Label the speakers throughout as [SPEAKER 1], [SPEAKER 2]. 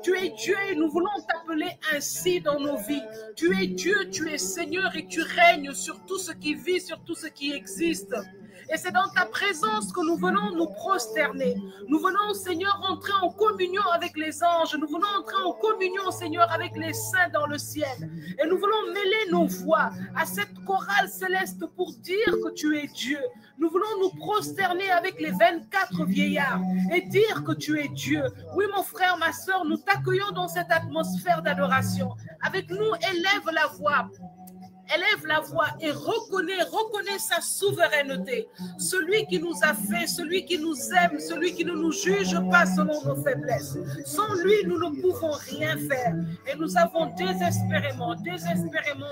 [SPEAKER 1] Tu es Dieu et nous voulons t'appeler ainsi dans nos vies. Tu es Dieu, tu es Seigneur et tu règnes sur tout ce qui vit, sur tout ce qui existe. Et c'est dans ta présence que nous venons nous prosterner. Nous venons, Seigneur, entrer en communion avec les anges. Nous venons entrer en communion, Seigneur, avec les saints dans le ciel. Et nous voulons mêler nos voix à cette chorale céleste pour dire que tu es Dieu. Nous voulons nous prosterner avec les 24 vieillards et dire que tu es Dieu. Oui, mon frère, ma soeur, nous t'accueillons dans cette atmosphère d'adoration. Avec nous, élève la voix. Élève la voix et reconnais sa souveraineté. Celui qui nous a fait, celui qui nous aime, celui qui ne nous juge pas selon nos faiblesses. Sans lui, nous ne pouvons rien faire. Et nous avons désespérément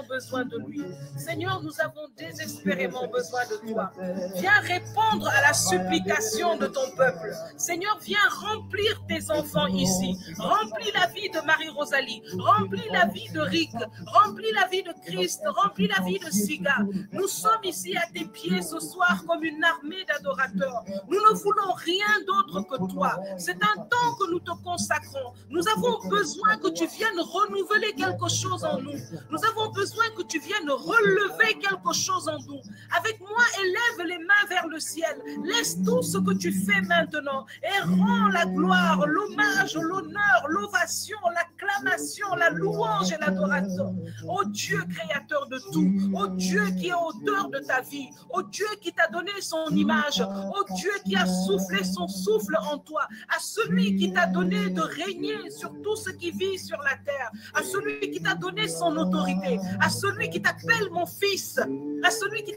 [SPEAKER 1] besoin de lui. Seigneur, nous avons désespérément besoin de toi. Viens répondre à la supplication de ton peuple. Seigneur, viens remplir tes enfants ici. Remplis la vie de Marie-Rosalie. Remplis la vie de Rick. Remplis la vie de Christ. Remplis la vie de Siga. Nous sommes ici à tes pieds ce soir comme une armée d'adorateurs. Nous ne voulons rien d'autre que toi. C'est un temps que nous te consacrons. Nous avons besoin que tu viennes renouveler quelque chose en nous. Nous avons besoin que tu viennes relever quelque chose en nous. Avec moi, élève les mains vers le ciel. Laisse tout ce que tu fais maintenant et rends la gloire, l'hommage, l'honneur, l'ovation, l'acclamation, la louange et l'adoration au Dieu créateur de tout, au Dieu qui est auteur de ta vie, au Dieu qui t'a donné son image, au Dieu qui a soufflé son souffle en toi, à celui qui t'a donné de régner sur tout ce qui vit sur la terre, à celui qui t'a donné son autorité, à celui qui t'appelle mon fils, à celui qui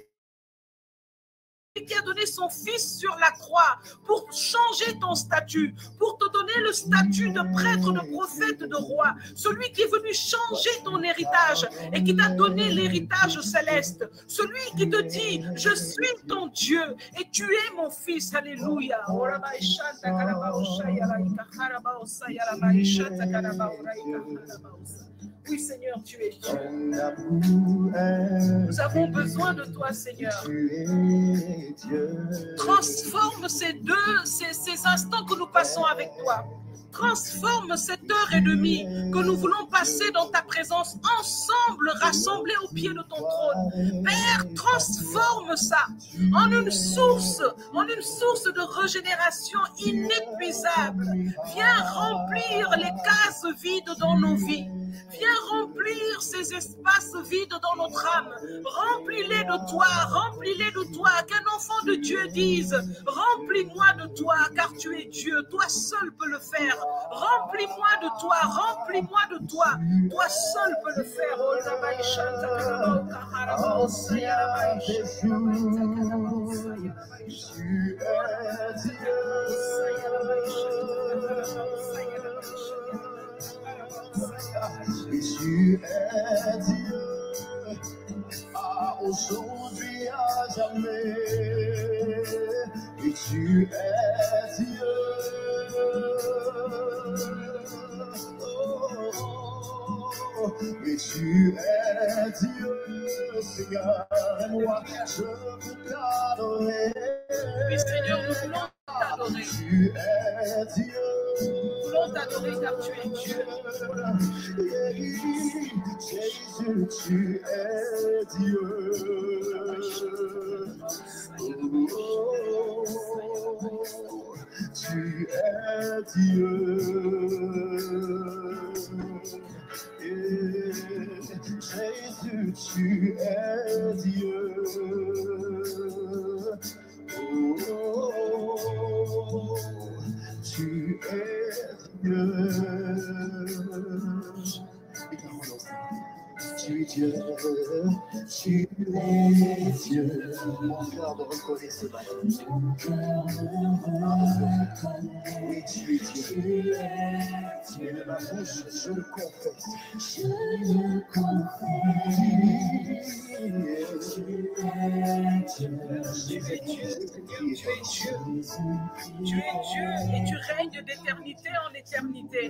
[SPEAKER 1] a donné son fils sur la croix pour changer ton statut, pour te donner le statut de prêtre, de prophète, de roi, celui qui est venu changer ton héritage et qui t'a donné l'héritage céleste, celui qui te dit je suis ton Dieu et tu es mon fils. Alléluia. Oui, Seigneur, tu es Dieu. Nous avons besoin de toi, Seigneur. Transforme ces instants que nous passons avec toi. Transforme cette heure et demie que nous voulons passer dans ta présence ensemble, rassemblés au pied de ton trône. Père, transforme ça en une source de régénération inépuisable. Viens remplir les cases vides dans nos vies. Viens remplir ces espaces vides dans notre âme. Remplis-les de toi, remplis-les de toi. Qu'un enfant de Dieu dise, remplis-moi de toi, car tu es Dieu. Toi seul peux le faire. Remplis-moi de toi, remplis-moi de toi. Toi seul peux le faire.
[SPEAKER 2] Et tu es Dieu, aujourd'hui à jamais. Et tu es Dieu. Et tu es Dieu, Seigneur, moi je veux t'adorer.
[SPEAKER 1] Oui, Seigneur, nous voulons t'adorer.
[SPEAKER 2] Tu es Dieu.
[SPEAKER 1] Nous voulons t'adorer car tu es Dieu.
[SPEAKER 2] Jésus, tu es Dieu. Tu es Dieu. Jésus, tu es Dieu. Tu es Dieu. Tu es Dieu, tu es Dieu. Mon cœur de reconnaître ce matin. Oui, tu es Dieu. Tu es de ma bouche, je le confesse. Je le confesse. Tu es Dieu.
[SPEAKER 1] Tu es Dieu et tu règnes d'éternité en éternité.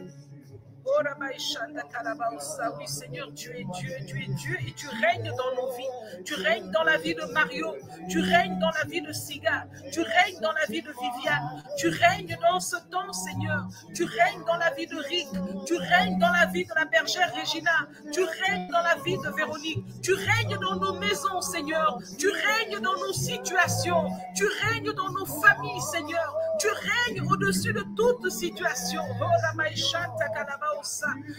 [SPEAKER 1] Oui, Seigneur, tu es Dieu et tu règnes dans nos vies. Tu règnes dans la vie de Mario, tu règnes dans la vie de Siga, tu règnes dans la vie de Viviane, tu règnes dans ce temps, Seigneur. Tu règnes dans la vie de Rick, tu règnes dans la vie de la bergère Regina, tu règnes dans la vie de Véronique, tu règnes dans nos maisons, Seigneur. Tu règnes dans nos situations, tu règnes dans nos familles, Seigneur. Tu règnes au-dessus de toute situation.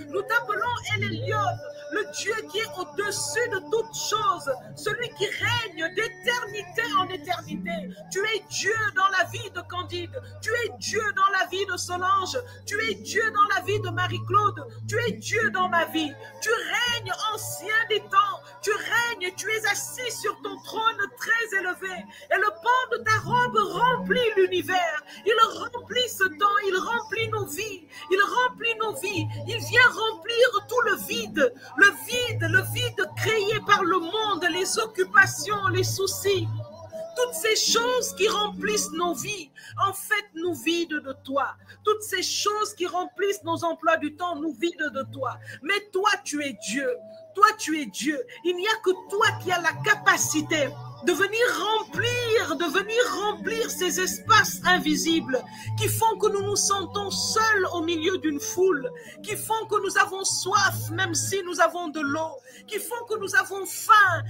[SPEAKER 1] Nous t'appelons El Elyon, le Dieu qui est au-dessus de toutes choses, celui qui règne d'éternité en éternité. Tu es Dieu dans la vie de Candide, tu es Dieu dans la vie de Solange, tu es Dieu dans la vie de Marie-Claude, tu es Dieu dans ma vie. Tu règnes, ancien des temps, tu règnes, tu es assis sur ton trône très élevé et le pan de ta robe remplit l'univers. Il remplit ce temps, il remplit nos vies, il remplit nos vies, il vient remplir tout le vide créé par le monde, les occupations, les soucis. Toutes ces choses qui remplissent nos vies, en fait, nous vident de toi. Toutes ces choses qui remplissent nos emplois du temps, nous vident de toi. Mais toi, tu es Dieu. Toi, tu es Dieu. Il n'y a que toi qui as la capacité de venir remplir ces espaces invisibles qui font que nous nous sentons seuls au milieu d'une foule, qui font que nous avons soif même si nous avons de l'eau, qui font que nous avons faim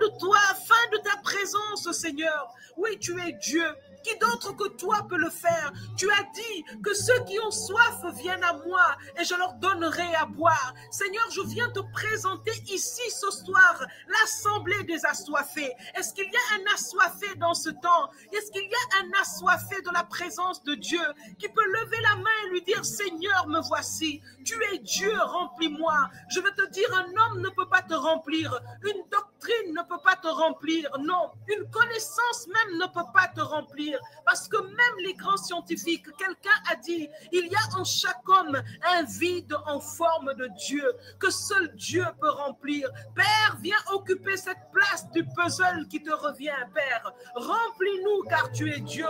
[SPEAKER 1] de toi, faim de ta présence, Seigneur. Oui, tu es Dieu. Qui d'autre que toi peut le faire? Tu as dit que ceux qui ont soif viennent à moi et je leur donnerai à boire. Seigneur, je viens te présenter ici ce soir l'assemblée des assoiffés. Est-ce qu'il y a un assoiffé dans ce temps? Est-ce qu'il y a un assoiffé de la présence de Dieu qui peut lever la main et lui dire: Seigneur, me voici. Tu es Dieu, remplis-moi. Je veux te dire, un homme ne peut pas te remplir. Une doctrine ne peut pas te remplir. Non, une connaissance même ne peut pas te remplir. Parce que même les grands scientifiques, quelqu'un a dit, il y a en chaque homme un vide en forme de Dieu, que seul Dieu peut remplir. Père, viens occuper cette place du puzzle qui te revient, Père. Remplis-nous car tu es Dieu.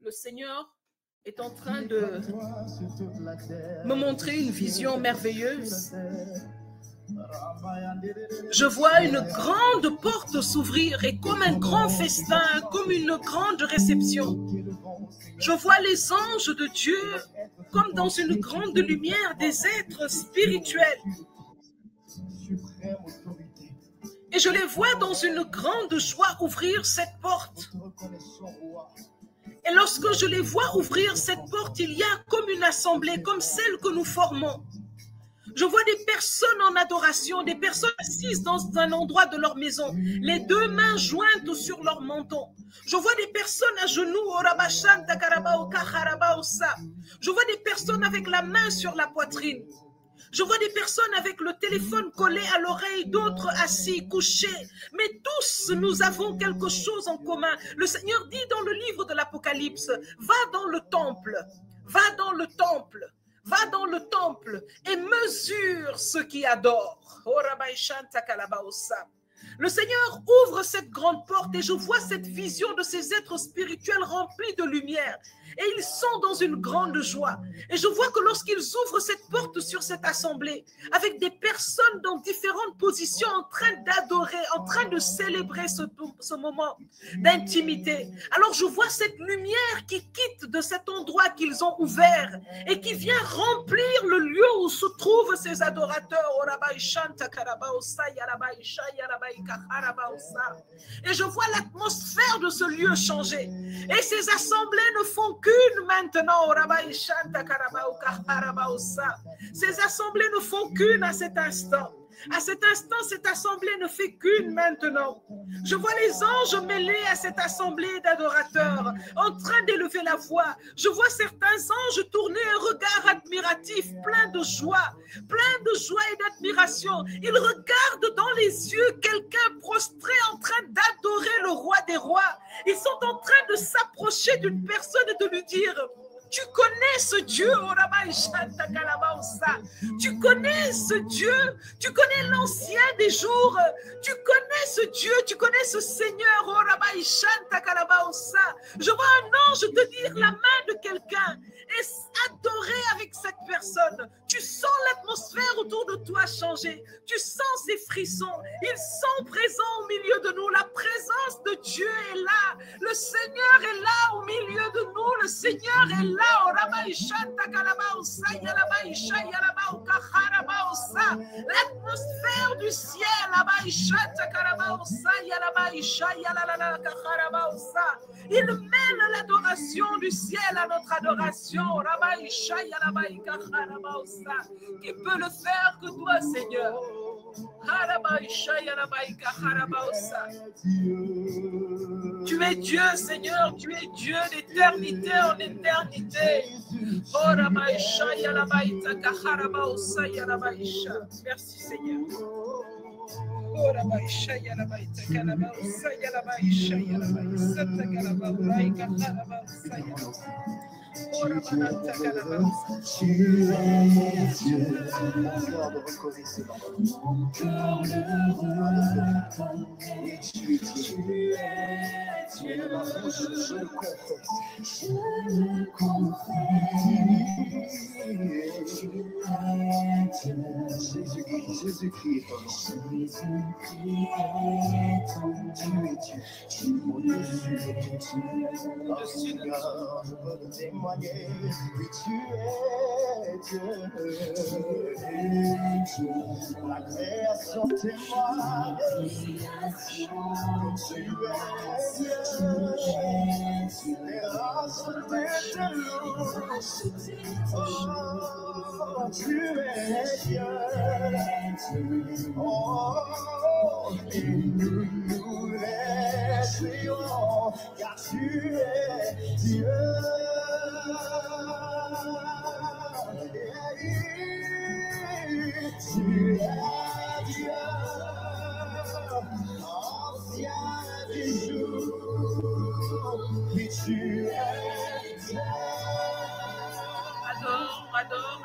[SPEAKER 1] Le Seigneur est en train de me montrer une vision merveilleuse. Je vois une grande porte s'ouvrir et comme un grand festin, comme une grande réception. Je vois les anges de Dieu comme dans une grande lumière, des êtres spirituels. Et je les vois dans une grande joie ouvrir cette porte. Et lorsque je les vois ouvrir cette porte, il y a comme une assemblée, comme celle que nous formons. Je vois des personnes en adoration, des personnes assises dans un endroit de leur maison, les deux mains jointes sur leur menton. Je vois des personnes à genoux, je vois des personnes avec la main sur la poitrine. Je vois des personnes avec le téléphone collé à l'oreille, d'autres assis, couchés. Mais tous, nous avons quelque chose en commun. Le Seigneur dit dans le livre de l'Apocalypse, va dans le temple, va dans le temple. Va dans le temple et mesure ceux qui adorent. Le Seigneur ouvre cette grande porte et je vois cette vision de ces êtres spirituels remplis de lumière. Et ils sont dans une grande joie. Et je vois que lorsqu'ils ouvrent cette porte sur cette assemblée, avec des personnes dans différentes positions en train d'adorer, en train de célébrer ce moment d'intimité, alors je vois cette lumière qui quitte de cet endroit qu'ils ont ouvert et qui vient remplir le lieu où se trouvent ces adorateurs. Et je vois l'atmosphère de ce lieu changer. Et ces assemblées ne font qu'une maintenant. Ces assemblées ne font qu'une à cet instant. À cet instant, cette assemblée ne fait qu'une maintenant. Je vois les anges mêlés à cette assemblée d'adorateurs, en train d'élever la voix. Je vois certains anges tourner un regard admiratif, plein de joie et d'admiration. Ils regardent dans les yeux quelqu'un prostré en train d'adorer le roi des rois. Ils sont en train de s'approcher d'une personne et de lui dire: tu connais ce Dieu, tu connais ce Dieu, tu connais l'ancien des jours, tu connais ce Dieu, tu connais ce Seigneur. Je vois un ange te dire la main de quelqu'un et adorer avec cette personne. Tu sens l'atmosphère autour de toi changer, tu sens ces frissons, ils sont présents au milieu de nous, la présence de Dieu est là, le Seigneur est là au milieu de nous, le Seigneur est là. L'atmosphère du ciel, il mêle l'adoration du ciel à notre adoration. Qui peut le faire que toi, Seigneur? Tu es Dieu, Seigneur, tu es Dieu d'éternité en éternité. Merci, Seigneur.
[SPEAKER 2] Tu es Dieu, mon cœur de reconnaissance. Mon cœur de reconnaissance. Tu es Dieu, ma bouche, je le confesse. Je le confesse. Jésus-Christ, Jésus-Christ est ton nom. Tu es Dieu, au-dessus de tout. Je veux témoigner, oui, tu es Dieu. La création témoigne que tu es Dieu. Les races te louent. Oh, tu es Dieu. Oh, et nous les prions, car tu es Dieu. Tu es Dieu, ancien des jours, oui, tu es Dieu.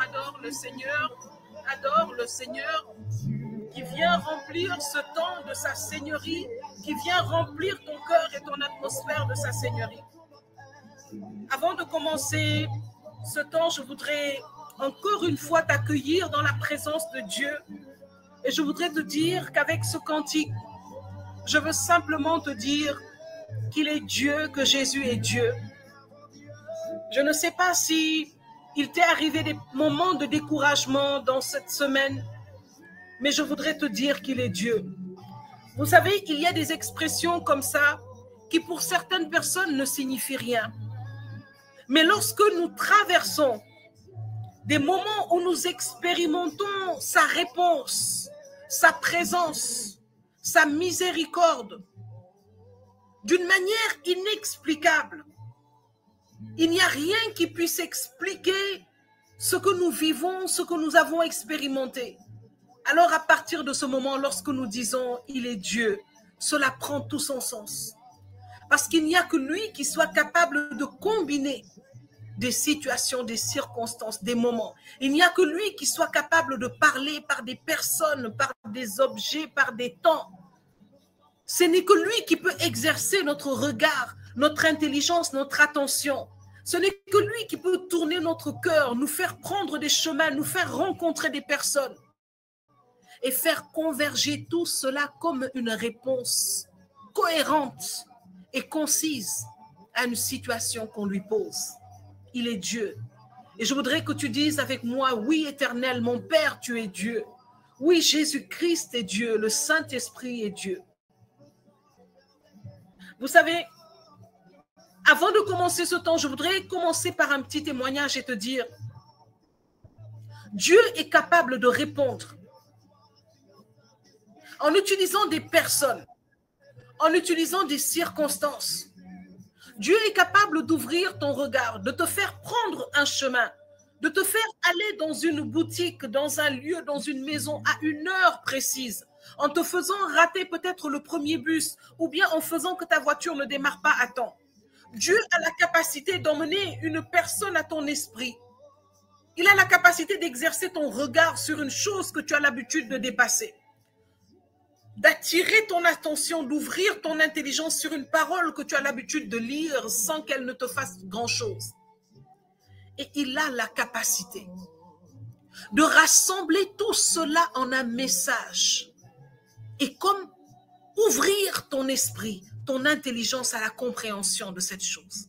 [SPEAKER 1] Adore le Seigneur, adore le Seigneur qui vient remplir ce temps de sa seigneurie, qui vient remplir ton cœur et ton atmosphère de sa seigneurie. Avant de commencer ce temps, je voudrais encore une fois t'accueillir dans la présence de Dieu et je voudrais te dire qu'avec ce cantique, je veux simplement te dire qu'il est Dieu, que Jésus est Dieu. Je ne sais pas si il t'est arrivé des moments de découragement dans cette semaine, mais je voudrais te dire qu'il est Dieu. Vous savez, il y a des expressions comme ça qui pour certaines personnes ne signifient rien. Mais lorsque nous traversons des moments où nous expérimentons sa réponse, sa présence, sa miséricorde, d'une manière inexplicable, il n'y a rien qui puisse expliquer ce que nous vivons, ce que nous avons expérimenté. Alors à partir de ce moment, lorsque nous disons « il est Dieu », cela prend tout son sens. Parce qu'il n'y a que lui qui soit capable de combiner des situations, des circonstances, des moments. Il n'y a que lui qui soit capable de parler par des personnes, par des objets, par des temps. Ce n'est que lui qui peut exercer notre regard, notre intelligence, notre attention. Ce n'est que lui qui peut tourner notre cœur, nous faire prendre des chemins, nous faire rencontrer des personnes et faire converger tout cela comme une réponse cohérente et concise à une situation qu'on lui pose. Il est Dieu. Et je voudrais que tu dises avec moi, oui, Éternel, mon Père, tu es Dieu. Oui, Jésus-Christ est Dieu, le Saint-Esprit est Dieu. Vous savez, avant de commencer ce temps, je voudrais commencer par un petit témoignage et te dire, Dieu est capable de répondre en utilisant des personnes, en utilisant des circonstances. Dieu est capable d'ouvrir ton regard, de te faire prendre un chemin, de te faire aller dans une boutique, dans un lieu, dans une maison à une heure précise, en te faisant rater peut-être le premier bus ou bien en faisant que ta voiture ne démarre pas à temps. Dieu a la capacité d'emmener une personne à ton esprit. Il a la capacité d'exercer ton regard sur une chose que tu as l'habitude de dépasser, d'attirer ton attention, d'ouvrir ton intelligence sur une parole que tu as l'habitude de lire sans qu'elle ne te fasse grand-chose. Et il a la capacité de rassembler tout cela en un message et comme ouvrir ton esprit, ton intelligence à la compréhension de cette chose.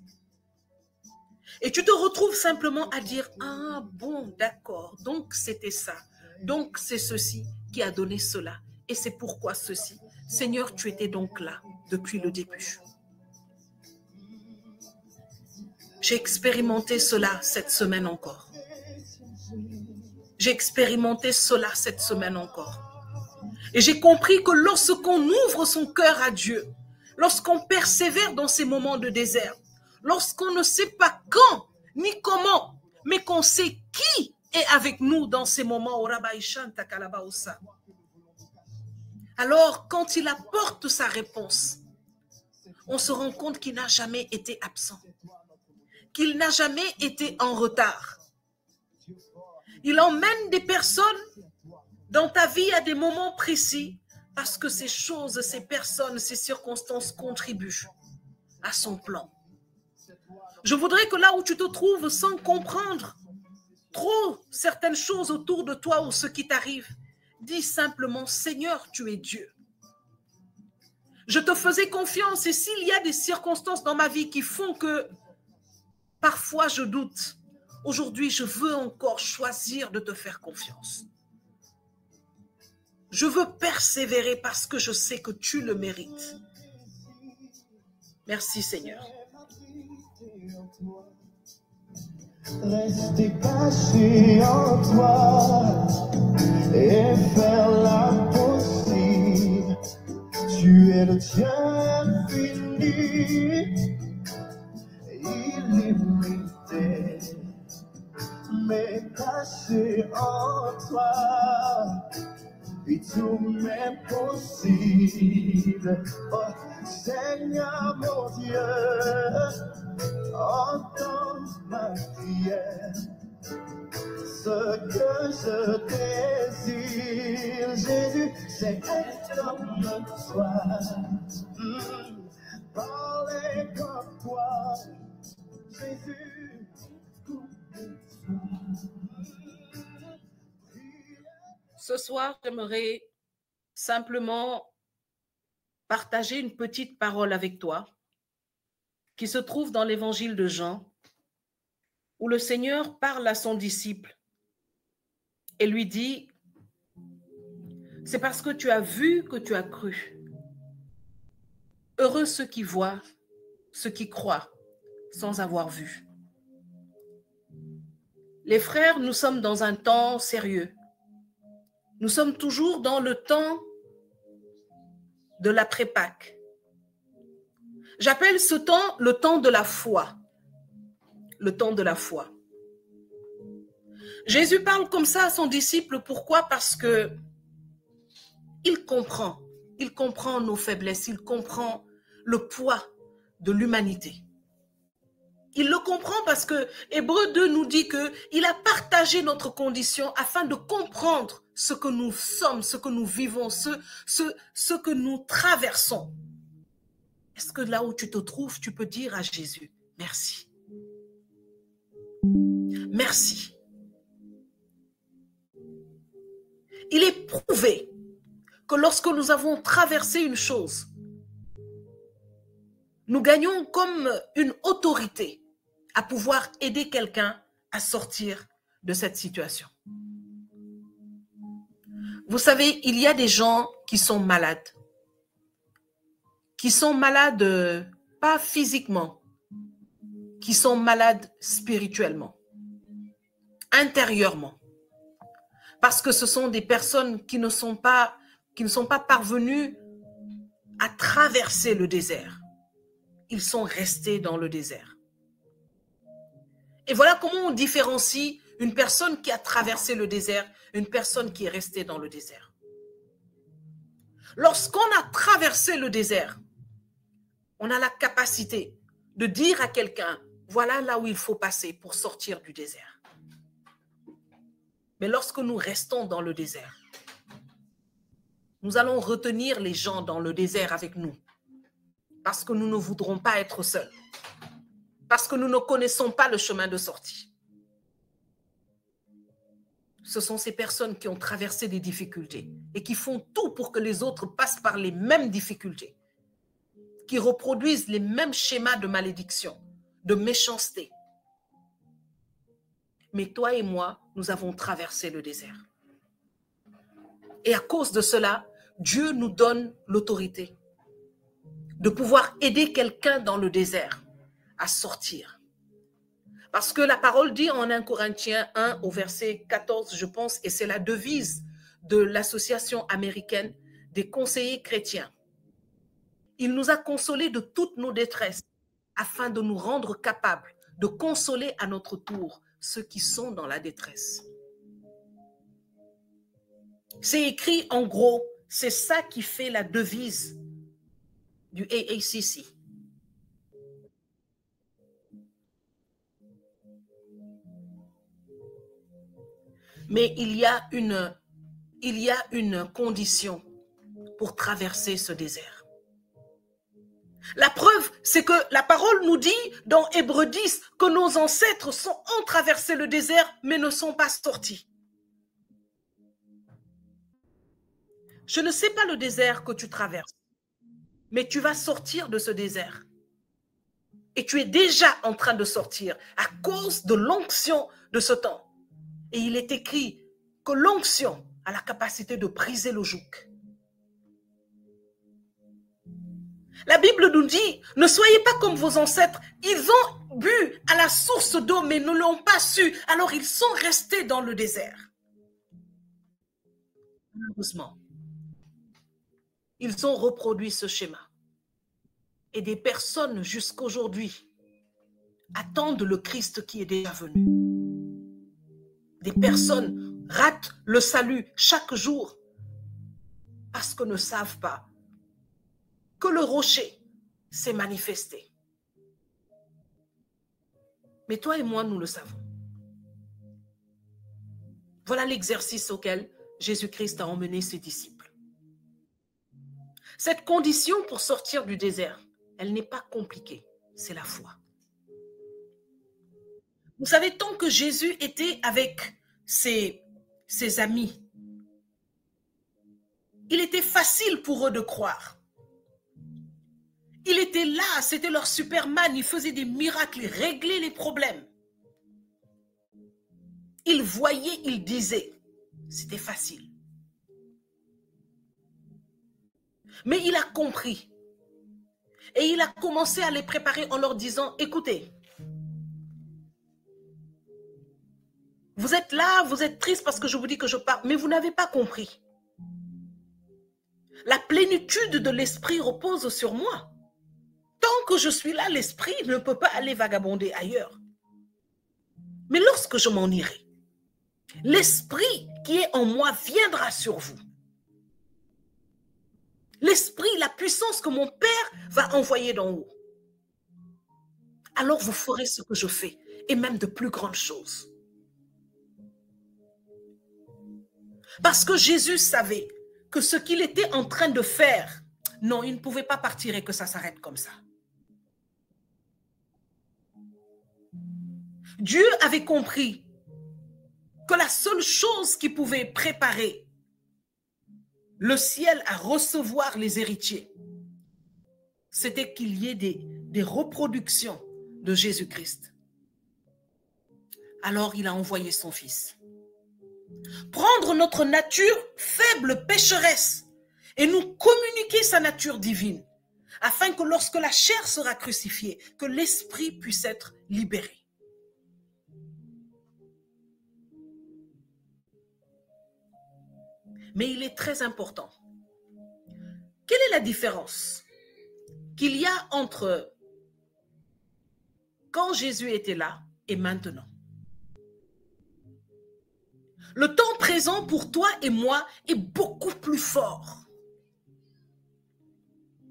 [SPEAKER 1] Et tu te retrouves simplement à dire, ah bon, d'accord, donc c'était ça, donc c'est ceci qui a donné cela. Et c'est pourquoi ceci. Seigneur, tu étais donc là depuis le début. J'ai expérimenté cela cette semaine encore. J'ai expérimenté cela cette semaine encore. Et j'ai compris que lorsqu'on ouvre son cœur à Dieu, lorsqu'on persévère dans ces moments de désert, lorsqu'on ne sait pas quand ni comment, mais qu'on sait qui est avec nous dans ces moments, alors quand il apporte sa réponse, on se rend compte qu'il n'a jamais été absent, qu'il n'a jamais été en retard. Il emmène des personnes dans ta vie à des moments précis parce que ces choses, ces personnes, ces circonstances contribuent à son plan. Je voudrais que là où tu te trouves sans comprendre trop certaines choses autour de toi ou ce qui t'arrive, dis simplement, Seigneur, tu es Dieu. Je te faisais confiance et s'il y a des circonstances dans ma vie qui font que parfois je doute, aujourd'hui je veux encore choisir de te faire confiance. Je veux persévérer parce que je sais que tu le mérites. Merci Seigneur.
[SPEAKER 2] Rester caché en toi et faire l'impossible. Tu es le Dieu infini, illimité, mais caché en toi. Et tout m'est possible. Oh, Seigneur mon Dieu, entends ma prière. Ce que je désire, Jésus, c'est être comme toi. Parler comme toi, Jésus.
[SPEAKER 1] Ce soir, j'aimerais simplement partager une petite parole avec toi qui se trouve dans l'évangile de Jean, où le Seigneur parle à son disciple et lui dit, c'est parce que tu as vu que tu as cru. Heureux ceux qui voient, ceux qui croient sans avoir vu. Les frères, nous sommes dans un temps sérieux. Nous sommes toujours dans le temps de l'après-Pâques. J'appelle ce temps le temps de la foi. Le temps de la foi. Jésus parle comme ça à son disciple. Pourquoi? Parce que il comprend nos faiblesses, il comprend le poids de l'humanité. Il le comprend parce que Hébreux 2 nous dit qu'il a partagé notre condition afin de comprendre ce que nous sommes, ce que nous vivons, ce que nous traversons. Est-ce que là où tu te trouves, tu peux dire à Jésus, merci. Merci. Il est prouvé que lorsque nous avons traversé une chose, nous gagnons comme une autorité à pouvoir aider quelqu'un à sortir de cette situation. Vous savez, il y a des gens qui sont malades pas physiquement, qui sont malades spirituellement, intérieurement, parce que ce sont des personnes qui ne sont pas qui ne sont pas parvenus à traverser le désert. Ils sont restés dans le désert. Et voilà comment on différencie une personne qui a traversé le désert, une personne qui est restée dans le désert. Lorsqu'on a traversé le désert, on a la capacité de dire à quelqu'un, voilà là où il faut passer pour sortir du désert. Mais lorsque nous restons dans le désert, nous allons retenir les gens dans le désert avec nous parce que nous ne voudrons pas être seuls, parce que nous ne connaissons pas le chemin de sortie. Ce sont ces personnes qui ont traversé des difficultés et qui font tout pour que les autres passent par les mêmes difficultés, qui reproduisent les mêmes schémas de malédiction, de méchanceté. Mais toi et moi, nous avons traversé le désert. Et à cause de cela, Dieu nous donne l'autorité de pouvoir aider quelqu'un dans le désert à sortir. Parce que la parole dit en 1 Corinthiens 1 au verset 14, je pense, et c'est la devise de l'Association américaine des conseillers chrétiens. Il nous a consolés de toutes nos détresses afin de nous rendre capables de consoler à notre tour ceux qui sont dans la détresse. C'est écrit en gros, c'est ça qui fait la devise du AACC. Mais il y a une condition pour traverser ce désert. La preuve, c'est que la parole nous dit dans Hébreux 10 que nos ancêtres ont traversé le désert mais ne sont pas sortis. Je ne sais pas le désert que tu traverses, mais tu vas sortir de ce désert. Et tu es déjà en train de sortir à cause de l'onction de ce temps. Et il est écrit que l'onction a la capacité de briser le joug. La Bible nous dit, ne soyez pas comme vos ancêtres. Ils ont bu à la source d'eau, mais ne l'ont pas su. Alors ils sont restés dans le désert. Malheureusement, ils ont reproduit ce schéma. Et des personnes jusqu'aujourd'hui attendent le Christ qui est déjà venu. Des personnes ratent le salut chaque jour parce que ne savent pas que le rocher s'est manifesté. Mais toi et moi, nous le savons. Voilà l'exercice auquel Jésus-Christ a emmené ses disciples. Cette condition pour sortir du désert, elle n'est pas compliquée, c'est la foi. Vous savez, tant que Jésus était avec ses amis, il était facile pour eux de croire. Il était là, c'était leur Superman, il faisait des miracles, il réglait les problèmes. Il voyait, il disait, c'était facile. Mais il a compris et il a commencé à les préparer en leur disant, écoutez, vous êtes là, vous êtes triste parce que je vous dis que je pars, mais vous n'avez pas compris. La plénitude de l'esprit repose sur moi. Tant que je suis là, l'esprit ne peut pas aller vagabonder ailleurs. Mais lorsque je m'en irai, l'esprit qui est en moi viendra sur vous. L'esprit, la puissance que mon Père va envoyer d'en haut. Alors vous ferez ce que je fais, et même de plus grandes choses. Parce que Jésus savait que ce qu'il était en train de faire, non, il ne pouvait pas partir et que ça s'arrête comme ça. Dieu avait compris que la seule chose qui pouvait préparer le ciel à recevoir les héritiers, c'était qu'il y ait des reproductions de Jésus-Christ. Alors il a envoyé son Fils. Prendre notre nature faible, pécheresse, et nous communiquer sa nature divine, afin que lorsque la chair sera crucifiée, que l'esprit puisse être libéré. Mais il est très important Quelle est la différence qu'il y a entre quand Jésus était là et maintenant? Le temps présent pour toi et moi est beaucoup plus fort.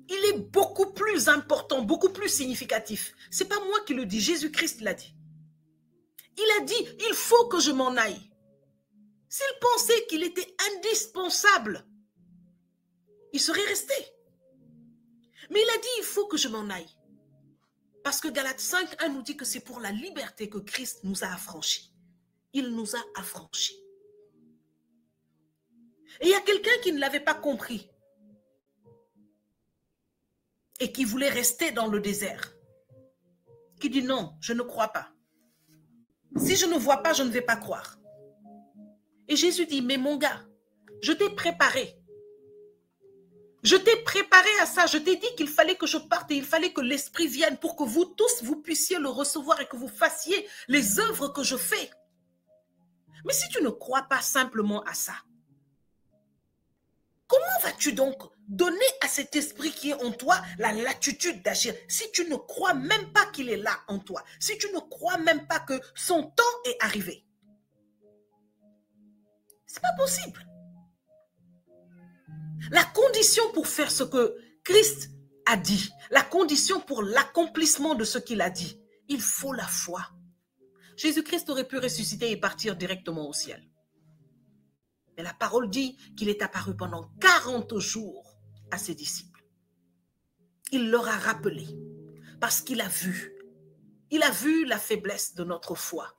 [SPEAKER 1] Il est beaucoup plus important, beaucoup plus significatif. Ce n'est pas moi qui le dis, Jésus-Christ l'a dit. Il a dit, il faut que je m'en aille. S'il pensait qu'il était indispensable, il serait resté. Mais il a dit, il faut que je m'en aille. Parce que Galates 5:1 nous dit que c'est pour la liberté que Christ nous a affranchis. Il nous a affranchis. Et il y a quelqu'un qui ne l'avait pas compris et qui voulait rester dans le désert, qui dit non, je ne crois pas. Si je ne vois pas, je ne vais pas croire. Et Jésus dit, mais mon gars, je t'ai préparé. Je t'ai préparé à ça. Je t'ai dit qu'il fallait que je parte et il fallait que l'Esprit vienne pour que vous tous, vous puissiez le recevoir et que vous fassiez les œuvres que je fais. Mais si tu ne crois pas simplement à ça, comment vas-tu donc donner à cet esprit qui est en toi la latitude d'agir si tu ne crois même pas qu'il est là en toi, si tu ne crois même pas que son temps est arrivé? C'est pas possible. La condition pour faire ce que Christ a dit, la condition pour l'accomplissement de ce qu'il a dit, il faut la foi. Jésus-Christ aurait pu ressusciter et partir directement au ciel. Mais la parole dit qu'il est apparu pendant 40 jours à ses disciples. Il leur a rappelé, parce qu'il a vu. Il a vu la faiblesse de notre foi.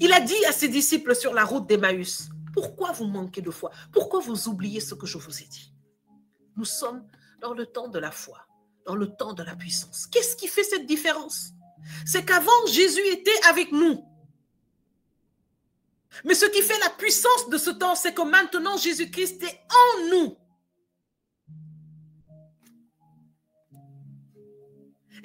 [SPEAKER 1] Il a dit à ses disciples sur la route d'Emmaüs, pourquoi vous manquez de foi? Pourquoi vous oubliez ce que je vous ai dit? Nous sommes dans le temps de la foi, dans le temps de la puissance. Qu'est-ce qui fait cette différence? C'est qu'avant, Jésus était avec nous. Mais ce qui fait la puissance de ce temps, c'est que maintenant, Jésus-Christ est en nous.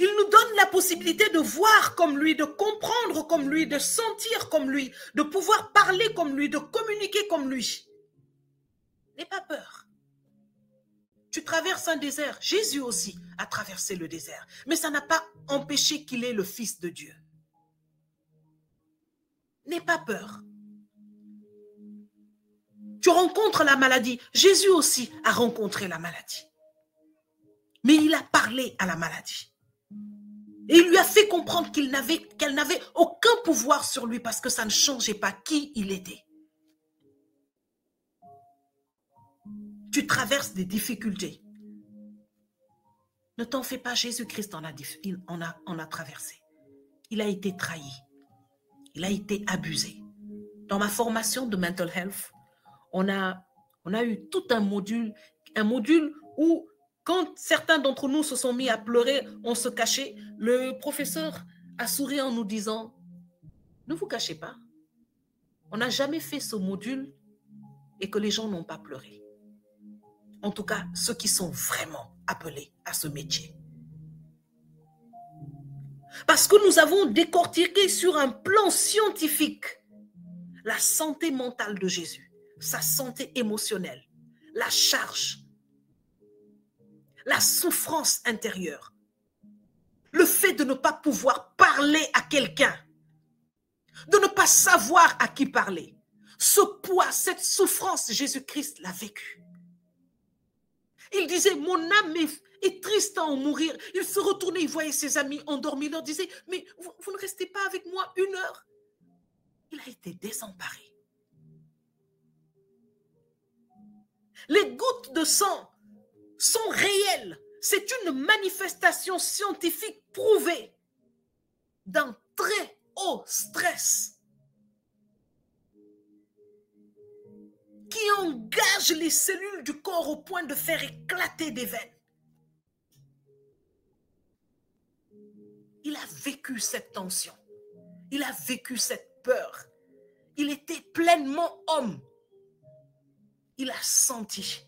[SPEAKER 1] Il nous donne la possibilité de voir comme lui, de comprendre comme lui, de sentir comme lui, de pouvoir parler comme lui, de communiquer comme lui. N'aie pas peur. Tu traverses un désert. Jésus aussi a traversé le désert. Mais ça n'a pas empêché qu'il est le Fils de Dieu. N'aie pas peur. Tu rencontres la maladie. Jésus aussi a rencontré la maladie. Mais il a parlé à la maladie. Et il lui a fait comprendre qu'elle n'avait aucun pouvoir sur lui parce que ça ne changeait pas qui il était. Tu traverses des difficultés. Ne t'en fais pas, Jésus-Christ en a traversé. Il a été trahi. Il a été abusé. Dans ma formation de mental health, on a eu tout un module où quand certains d'entre nous se sont mis à pleurer, on se cachait. Le professeur a souri en nous disant, ne vous cachez pas. On n'a jamais fait ce module et que les gens n'ont pas pleuré. En tout cas, ceux qui sont vraiment appelés à ce métier. Parce que nous avons décortiqué sur un plan scientifique la santé mentale de Jésus, sa santé émotionnelle, la charge, la souffrance intérieure, le fait de ne pas pouvoir parler à quelqu'un, de ne pas savoir à qui parler. Ce poids, cette souffrance, Jésus-Christ l'a vécu. Il disait, mon âme est triste à en mourir. Il se retournait, il voyait ses amis endormis, il leur disait, mais vous ne restez pas avec moi 1 heure. Il a été désemparé. Les gouttes de sang sont réelles. C'est une manifestation scientifique prouvée d'un très haut stress qui engage les cellules du corps au point de faire éclater des veines. Il a vécu cette tension. Il a vécu cette peur. Il était pleinement homme. Il a senti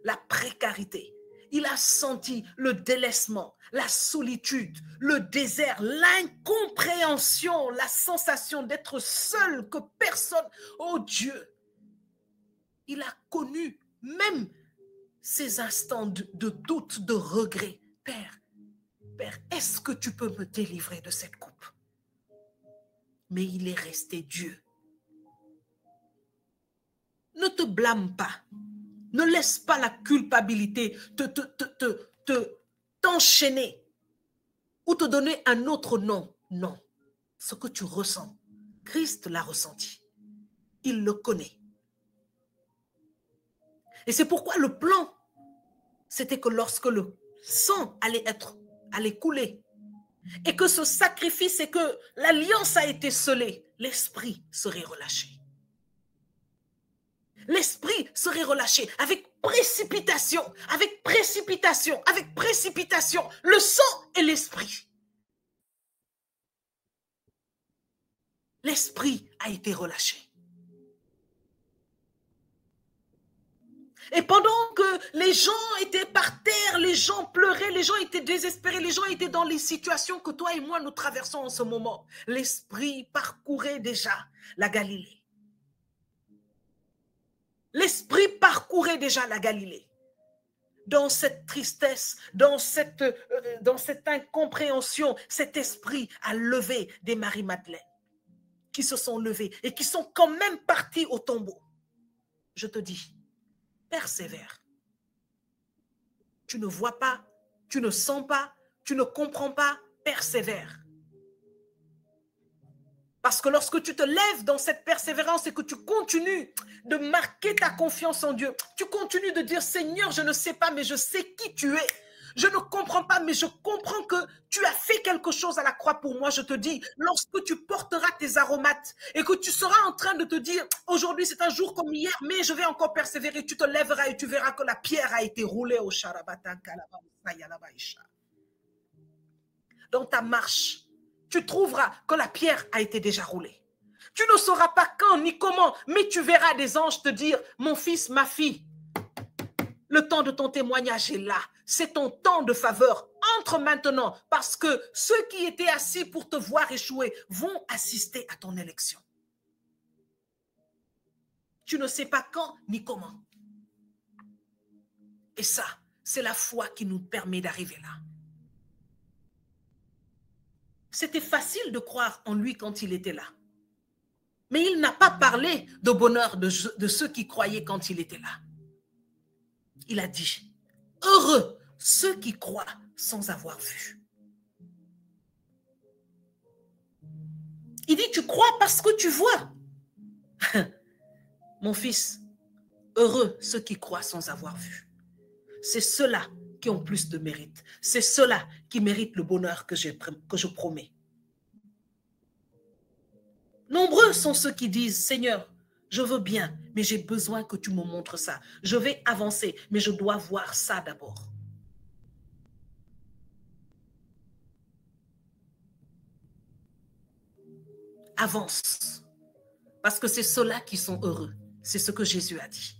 [SPEAKER 1] la précarité. Il a senti le délaissement, la solitude, le désert, l'incompréhension, la sensation d'être seul, que personne... Oh Dieu! Il a connu même ces instants de doute, de regret. Père, est-ce que tu peux me délivrer de cette coupe? Mais il est resté Dieu. Ne te blâme pas. Ne laisse pas la culpabilité t'enchaîner ou te donner un autre nom. Non. Ce que tu ressens, Christ l'a ressenti. Il le connaît. Et c'est pourquoi le plan, c'était que lorsque le sang allait couler, et que ce sacrifice et que l'alliance a été scellée, l'esprit serait relâché. L'esprit serait relâché avec précipitation, avec précipitation, avec précipitation, le sang et l'esprit. L'esprit a été relâché. Et pendant que les gens étaient par terre, les gens pleuraient, les gens étaient désespérés, les gens étaient dans les situations que toi et moi nous traversons en ce moment, l'esprit parcourait déjà la Galilée. L'esprit parcourait déjà la Galilée. Dans cette tristesse, dans cette incompréhension, cet esprit a levé des Marie-Madeleine qui se sont levées et qui sont quand même partis au tombeau. Je te dis, persévère. Tu ne vois pas, tu ne sens pas, tu ne comprends pas, persévère. Parce que lorsque tu te lèves dans cette persévérance et que tu continues de marquer ta confiance en Dieu, tu continues de dire, Seigneur, je ne sais pas, mais je sais qui tu es. Je ne comprends pas, mais je comprends que tu as fait quelque chose à la croix pour moi. Je te dis, lorsque tu porteras tes aromates et que tu seras en train de te dire, aujourd'hui c'est un jour comme hier, mais je vais encore persévérer, tu te lèveras et tu verras que la pierre a été roulée au Sharabatan Kalaba. Dans ta marche, tu trouveras que la pierre a été déjà roulée. Tu ne sauras pas quand ni comment, mais tu verras des anges te dire, mon fils, ma fille, le temps de ton témoignage est là. C'est ton temps de faveur. Entre maintenant, parce que ceux qui étaient assis pour te voir échouer vont assister à ton élection. Tu ne sais pas quand ni comment. Et ça, c'est la foi qui nous permet d'arriver là. C'était facile de croire en lui quand il était là. Mais il n'a pas parlé de bonheur de ceux qui croyaient quand il était là. Il a dit, heureux ceux qui croient sans avoir vu. Il dit, tu crois parce que tu vois. Mon fils, heureux ceux qui croient sans avoir vu. C'est ceux-là qui ont plus de mérite. C'est ceux-là qui méritent le bonheur que je promets. Nombreux sont ceux qui disent, Seigneur, je veux bien, mais j'ai besoin que tu me montres ça. Je vais avancer, mais je dois voir ça d'abord. Avance. Parce que c'est ceux-là qui sont heureux. C'est ce que Jésus a dit.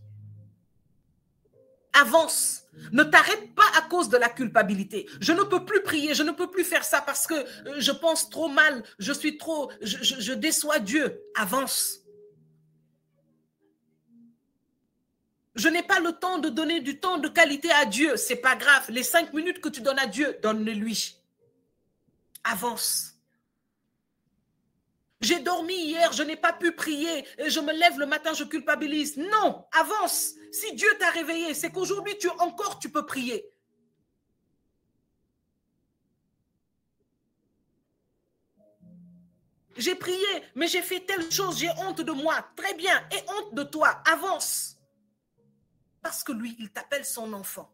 [SPEAKER 1] Avance. Ne t'arrête pas à cause de la culpabilité. Je ne peux plus prier, je ne peux plus faire ça parce que je pense trop mal, je déçois Dieu. Avance. Je n'ai pas le temps de donner du temps de qualité à Dieu. C'est pas grave. Les 5 minutes que tu donnes à Dieu, donne-le-lui. Avance. J'ai dormi hier, je n'ai pas pu prier, je me lève le matin, je culpabilise. Non, avance. Si Dieu t'a réveillé, c'est qu'aujourd'hui, tu peux prier. J'ai prié, mais j'ai fait telle chose, j'ai honte de moi. Très bien, et honte de toi, avance. Parce que lui, il t'appelle son enfant.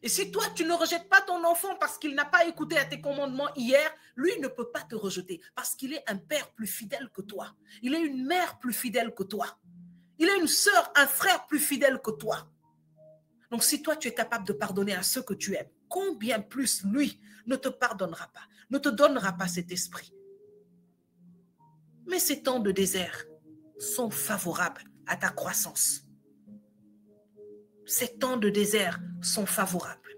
[SPEAKER 1] Et si toi, tu ne rejettes pas ton enfant parce qu'il n'a pas écouté à tes commandements hier, lui ne peut pas te rejeter parce qu'il est un père plus fidèle que toi. Il est une mère plus fidèle que toi. Il est une sœur, un frère plus fidèle que toi. Donc, si toi, tu es capable de pardonner à ceux que tu aimes, combien plus lui ne te pardonnera pas, ne te donnera pas cet esprit. Mais ces temps de désert sont favorables à ta croissance. Ces temps de désert sont favorables.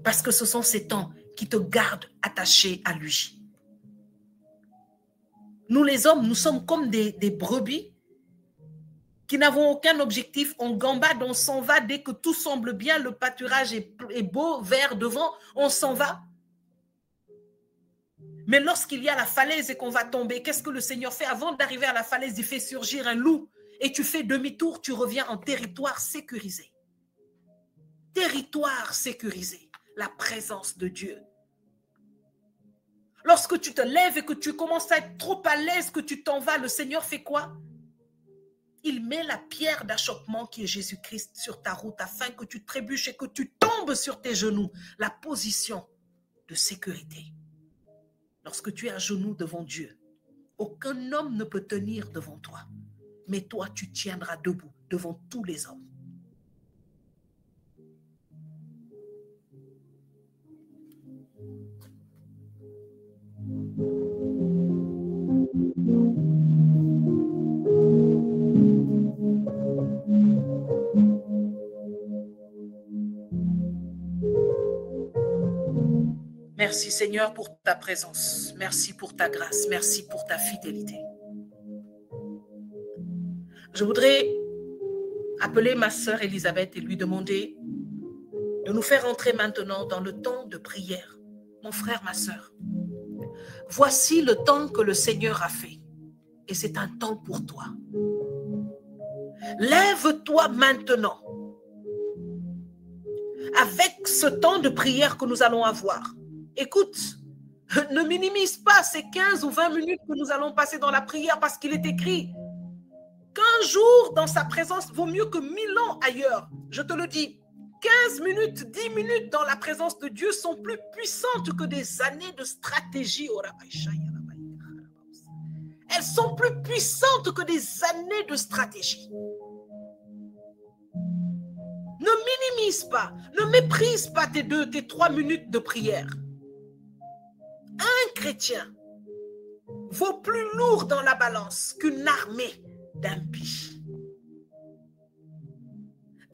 [SPEAKER 1] Parce que ce sont ces temps qui te gardent attaché à lui. Nous les hommes, nous sommes comme des brebis qui n'avons aucun objectif, on gambade, on s'en va dès que tout semble bien, le pâturage est beau, vert devant, on s'en va. Mais lorsqu'il y a la falaise et qu'on va tomber, qu'est-ce que le Seigneur fait? Avant d'arriver à la falaise, il fait surgir un loup et tu fais demi-tour, tu reviens en territoire sécurisé. Territoire sécurisé, la présence de Dieu. Lorsque tu te lèves et que tu commences à être trop à l'aise, que tu t'en vas, le Seigneur fait quoi? Il met la pierre d'achoppement qui est Jésus-Christ sur ta route afin que tu trébuches et que tu tombes sur tes genoux. La position de sécurité. Lorsque tu es à genoux devant Dieu, aucun homme ne peut tenir devant toi. Mais toi, tu tiendras debout devant tous les hommes. Merci Seigneur pour ta présence. Merci pour ta grâce. Merci pour ta fidélité. Je voudrais appeler ma sœur Elisabeth et lui demander de nous faire entrer maintenant dans le temps de prière. Mon frère, ma sœur, voici le temps que le Seigneur a fait. Et c'est un temps pour toi. Lève-toi maintenant. Avec ce temps de prière que nous allons avoir. Écoute, ne minimise pas ces 15 ou 20 minutes que nous allons passer dans la prière parce qu'il est écrit qu'un jour dans sa présence vaut mieux que 1000 ans ailleurs. Je te le dis, 15 minutes, 10 minutes dans la présence de Dieu sont plus puissantes que des années de stratégie. Elles sont plus puissantes que des années de stratégie. Ne minimise pas, ne méprise pas tes 3 minutes de prière. Un chrétien vaut plus lourd dans la balance qu'une armée d'impies.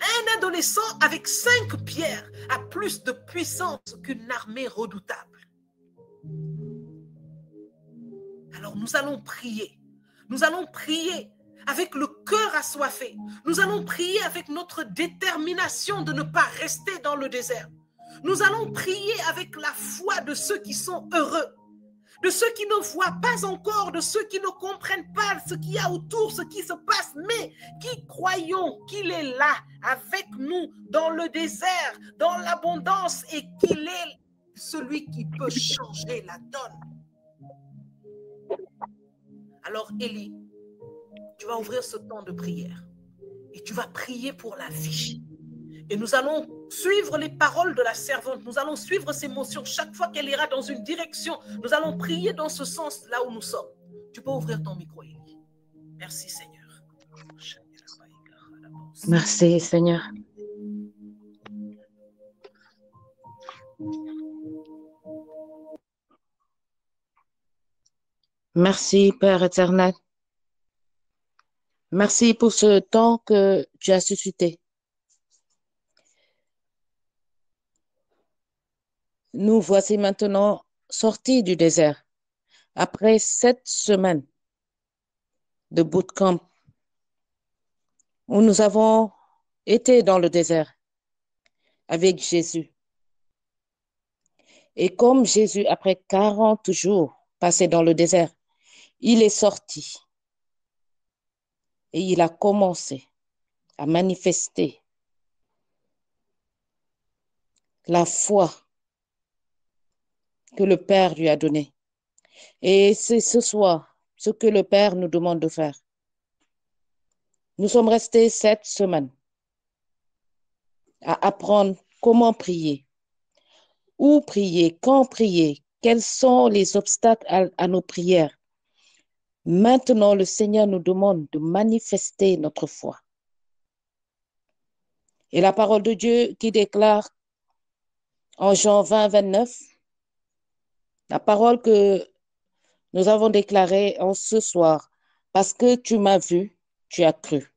[SPEAKER 1] Un adolescent avec 5 pierres a plus de puissance qu'une armée redoutable. Alors nous allons prier. Nous allons prier avec le cœur assoiffé. Nous allons prier avec notre détermination de ne pas rester dans le désert. Nous allons prier avec la foi de ceux qui sont heureux, de ceux qui ne voient pas encore, de ceux qui ne comprennent pas ce qu'il y a autour, ce qui se passe, mais qui croyons qu'il est là avec nous dans le désert, dans l'abondance et qu'il est celui qui peut changer la donne. Alors Élie, tu vas ouvrir ce temps de prière et tu vas prier pour la vie. Et nous allons suivre les paroles de la servante. Nous allons suivre ses motions. Chaque fois qu'elle ira dans une direction, nous allons prier dans ce sens là où nous sommes. Tu peux ouvrir ton micro, Élie. Merci, Seigneur.
[SPEAKER 3] Merci, Seigneur. Merci, Père éternel. Merci pour ce temps que tu as suscité. Nous voici maintenant sortis du désert, après 7 semaines de bootcamp, où nous avons été dans le désert avec Jésus. Et comme Jésus, après 40 jours passés dans le désert, il est sorti et il a commencé à manifester la foi que le Père lui a donnée. Et c'est ce soir ce que le Père nous demande de faire. Nous sommes restés 7 semaines à apprendre comment prier, où prier, quand prier, quels sont les obstacles à nos prières. Maintenant, le Seigneur nous demande de manifester notre foi. Et la parole de Dieu qui déclare en Jean 20, 29, la parole que nous avons déclarée en ce soir, parce que tu m'as vu, tu as cru.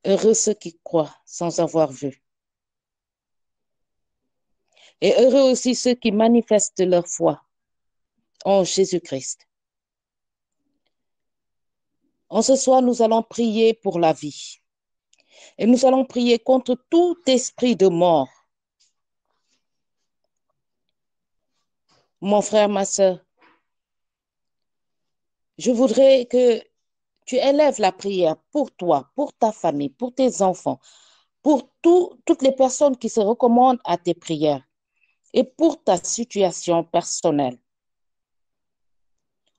[SPEAKER 3] Heureux ceux qui croient sans avoir vu. Et heureux aussi ceux qui manifestent leur foi en Jésus-Christ. En ce soir, nous allons prier pour la vie. Et nous allons prier contre tout esprit de mort. Mon frère, ma soeur, je voudrais que tu élèves la prière pour toi, pour ta famille, pour tes enfants, pour toutes les personnes qui se recommandent à tes prières et pour ta situation personnelle.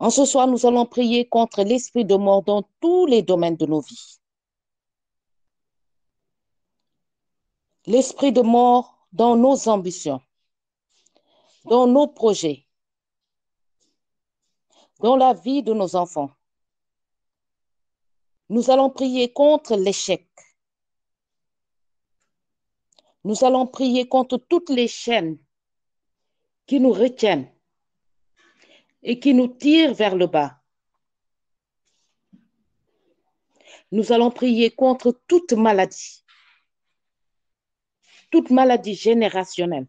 [SPEAKER 3] En ce soir, nous allons prier contre l'esprit de mort dans tous les domaines de nos vies. L'esprit de mort dans nos ambitions, dans nos projets, dans la vie de nos enfants. Nous allons prier contre l'échec. Nous allons prier contre toutes les chaînes qui nous retiennent et qui nous tirent vers le bas. Nous allons prier contre toute maladie générationnelle,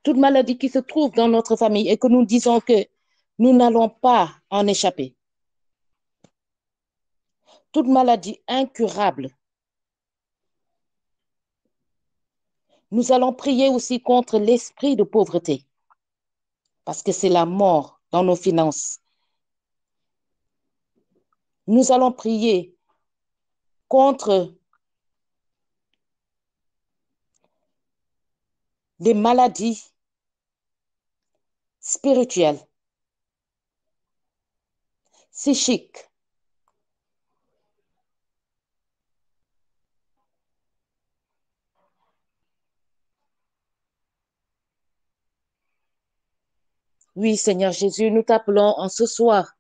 [SPEAKER 3] toute maladie qui se trouve dans notre famille et que nous disons que nous n'allons pas en échapper. Toute maladie incurable. Nous allons prier aussi contre l'esprit de pauvreté, parce que c'est la mort dans nos finances. Nous allons prier contre des maladies spirituelles, psychiques. Oui, Seigneur Jésus, nous t'appelons en ce soir.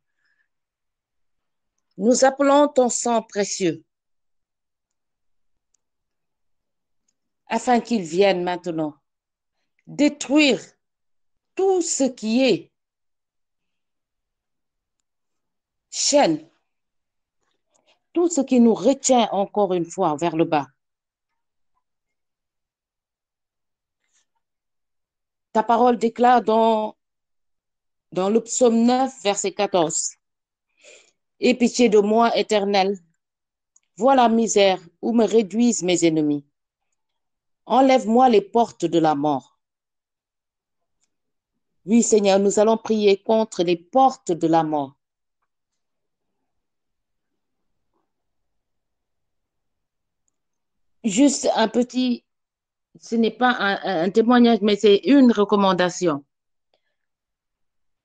[SPEAKER 3] Nous appelons ton sang précieux afin qu'il vienne maintenant détruire tout ce qui est chaîne, tout ce qui nous retient encore une fois vers le bas. Ta parole déclare dans le psaume 9, verset 14. Aie pitié de moi, Éternel. Vois la misère où me réduisent mes ennemis. Enlève-moi les portes de la mort. Oui, Seigneur, nous allons prier contre les portes de la mort. Juste un petit, ce n'est pas un témoignage, mais c'est une recommandation.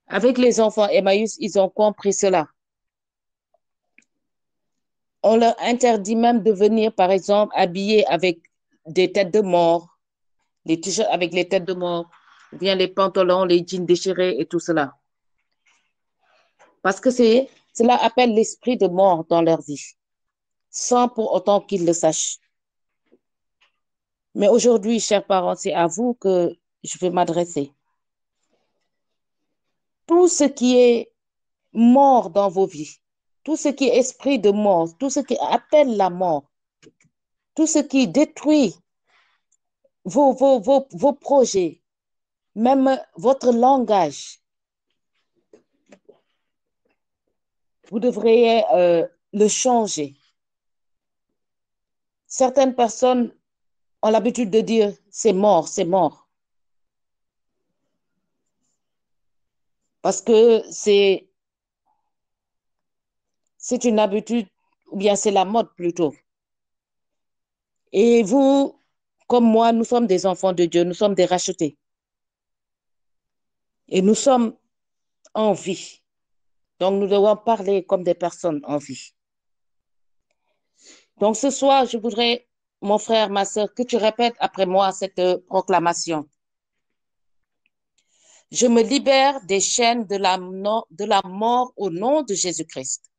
[SPEAKER 3] Avec les enfants Emmaüs, ils ont compris cela. On leur interdit même de venir, par exemple, habillés avec des têtes de mort, les t-shirts avec les têtes de mort, ou bien les pantalons, les jeans déchirés et tout cela. Parce que cela appelle l'esprit de mort dans leur vie, sans pour autant qu'ils le sachent. Mais aujourd'hui, chers parents, c'est à vous que je veux m'adresser. Tout ce qui est mort dans vos vies, tout ce qui est esprit de mort, tout ce qui appelle la mort, tout ce qui détruit vos projets, même votre langage, vous devriez le changer. Certaines personnes ont l'habitude de dire c'est mort, c'est mort. Parce que c'est une habitude, ou bien c'est la mode plutôt. Et vous, comme moi, nous sommes des enfants de Dieu, nous sommes des rachetés. Et nous sommes en vie. Donc, nous devons parler comme des personnes en vie. Donc, ce soir, je voudrais, mon frère, ma soeur, que tu répètes après moi cette proclamation. Je me libère des chaînes de la mort au nom de Jésus-Christ.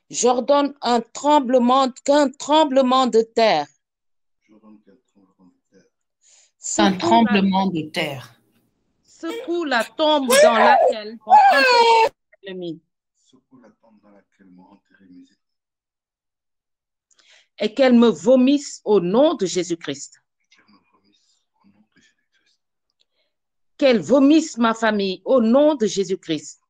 [SPEAKER 3] J'ordonne qu'un tremblement de terre.
[SPEAKER 1] Un tremblement de terre.
[SPEAKER 3] Secoue la tombe dans laquelle m'ont enterré mes ennemis. Et qu'elle me vomisse au nom de Jésus-Christ. Qu'elle vomisse ma famille au nom de Jésus-Christ.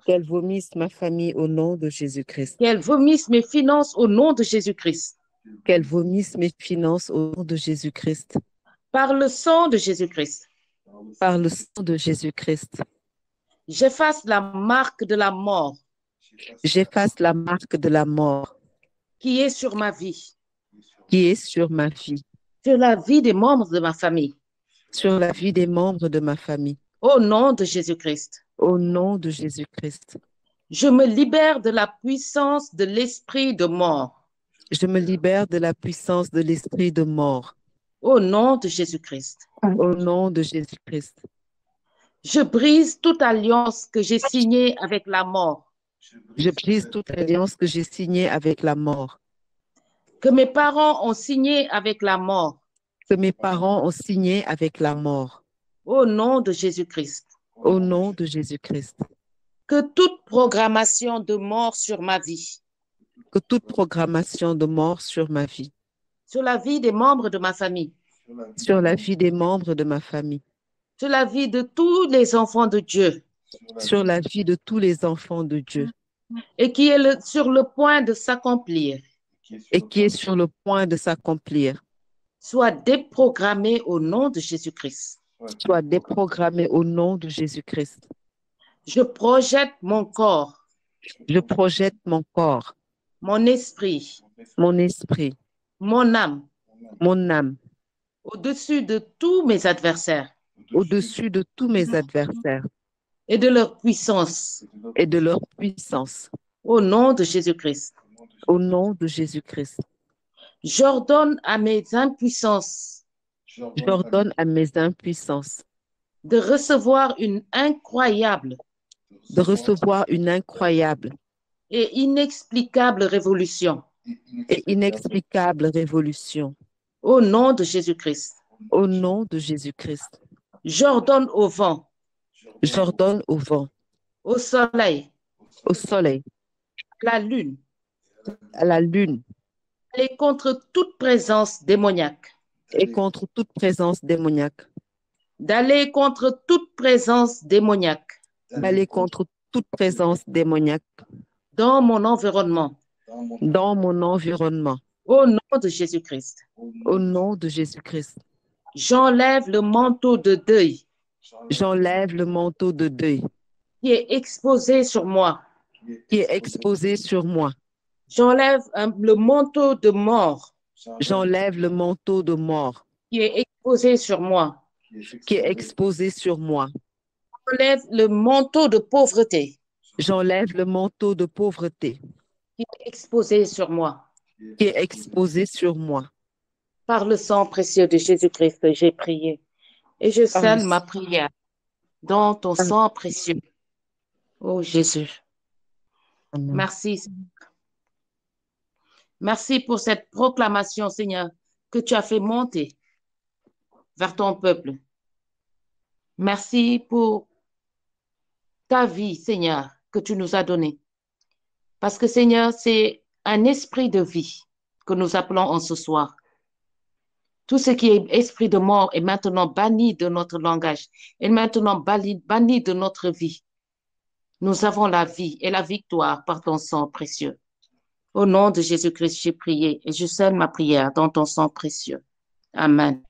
[SPEAKER 4] Qu'elle vomisse ma famille au nom de Jésus-Christ.
[SPEAKER 3] Qu'elle vomisse mes finances au nom de Jésus-Christ.
[SPEAKER 4] Qu'elle vomisse mes finances au nom de Jésus-Christ.
[SPEAKER 3] Par le sang de Jésus-Christ.
[SPEAKER 4] Par le sang de Jésus-Christ.
[SPEAKER 3] J'efface la marque de la mort.
[SPEAKER 4] J'efface la marque de la mort.
[SPEAKER 3] Qui est sur ma vie.
[SPEAKER 4] Qui est sur ma vie.
[SPEAKER 3] Sur la vie des membres de ma famille.
[SPEAKER 4] Sur la vie des membres de ma famille.
[SPEAKER 3] Au nom de Jésus-Christ.
[SPEAKER 4] Au nom de Jésus-Christ.
[SPEAKER 3] Je me libère de la puissance de l'esprit de mort.
[SPEAKER 4] Je me libère de la puissance de l'esprit de mort.
[SPEAKER 3] Au nom de Jésus-Christ.
[SPEAKER 4] Au nom de Jésus-Christ.
[SPEAKER 3] Je brise toute alliance que j'ai signée avec la mort.
[SPEAKER 4] Je brise toute alliance que j'ai signée avec la mort.
[SPEAKER 3] Que mes parents ont signée avec la mort.
[SPEAKER 4] Que mes parents ont signé avec la mort.
[SPEAKER 3] Au nom de Jésus-Christ.
[SPEAKER 4] Au nom de Jésus-Christ.
[SPEAKER 3] Que toute programmation de mort sur ma vie.
[SPEAKER 4] Que toute programmation de mort sur ma vie.
[SPEAKER 3] Sur la vie des membres de ma famille.
[SPEAKER 4] Sur la vie des membres de ma famille.
[SPEAKER 3] Sur la vie de tous les enfants de Dieu.
[SPEAKER 4] Sur la vie de tous les enfants de Dieu.
[SPEAKER 3] Et qui est sur le point de s'accomplir.
[SPEAKER 4] Et qui est sur le point de s'accomplir.
[SPEAKER 3] Soit déprogrammé au nom de Jésus-Christ.
[SPEAKER 4] Soit déprogrammé au nom de Jésus-Christ.
[SPEAKER 3] Je projette mon corps.
[SPEAKER 4] Je projette mon corps.
[SPEAKER 3] Mon esprit.
[SPEAKER 4] Mon esprit.
[SPEAKER 3] Mon âme.
[SPEAKER 4] Mon âme.
[SPEAKER 3] Au-dessus de tous mes adversaires.
[SPEAKER 4] Au-dessus de tous mes adversaires.
[SPEAKER 3] Et de leur puissance.
[SPEAKER 4] Et de leur puissance.
[SPEAKER 3] Au nom de Jésus-Christ.
[SPEAKER 4] Au nom de Jésus-Christ.
[SPEAKER 3] J'ordonne à mes impuissances.
[SPEAKER 4] J'ordonne à mes impuissances.
[SPEAKER 3] De recevoir une incroyable.
[SPEAKER 4] De recevoir une incroyable.
[SPEAKER 3] Et inexplicable révolution.
[SPEAKER 4] Et inexplicable révolution.
[SPEAKER 3] Au nom de Jésus-Christ.
[SPEAKER 4] Au nom de Jésus-Christ.
[SPEAKER 3] J'ordonne au vent.
[SPEAKER 4] J'ordonne au vent.
[SPEAKER 3] Au soleil.
[SPEAKER 4] Au soleil.
[SPEAKER 3] À la lune.
[SPEAKER 4] À la lune.
[SPEAKER 3] Et contre toute présence démoniaque.
[SPEAKER 4] Et contre toute présence démoniaque.
[SPEAKER 3] D'aller contre toute présence démoniaque.
[SPEAKER 4] D'aller contre toute présence démoniaque.
[SPEAKER 3] Dans mon environnement.
[SPEAKER 4] Dans mon environnement.
[SPEAKER 3] Au nom de Jésus-Christ.
[SPEAKER 4] Au nom de Jésus-Christ.
[SPEAKER 3] J'enlève le manteau de deuil.
[SPEAKER 4] J'enlève le manteau de deuil.
[SPEAKER 3] Qui est exposé sur moi.
[SPEAKER 4] Qui est exposé sur moi.
[SPEAKER 3] J'enlève le manteau de mort.
[SPEAKER 4] J'enlève le manteau de mort.
[SPEAKER 3] Qui est exposé sur moi.
[SPEAKER 4] Qui est exposé sur moi.
[SPEAKER 3] J'enlève le manteau de pauvreté.
[SPEAKER 4] J'enlève le manteau de pauvreté.
[SPEAKER 3] Qui est exposé sur moi.
[SPEAKER 4] Qui est exposé sur moi.
[SPEAKER 3] Par le sang précieux de Jésus-Christ, j'ai prié. Et je scelle ma prière dans ton sang précieux. Oh Jésus.
[SPEAKER 4] Amen.
[SPEAKER 3] Merci, Seigneur. Merci pour cette proclamation, Seigneur, que tu as fait monter vers ton peuple. Merci pour ta vie, Seigneur, que tu nous as donnée. Parce que, Seigneur, c'est un esprit de vie que nous appelons en ce soir. Tout ce qui est esprit de mort est maintenant banni de notre langage, est maintenant banni de notre vie. Nous avons la vie et la victoire par ton sang précieux. Au nom de Jésus-Christ, j'ai prié et je scelle ma prière dans ton sang précieux. Amen.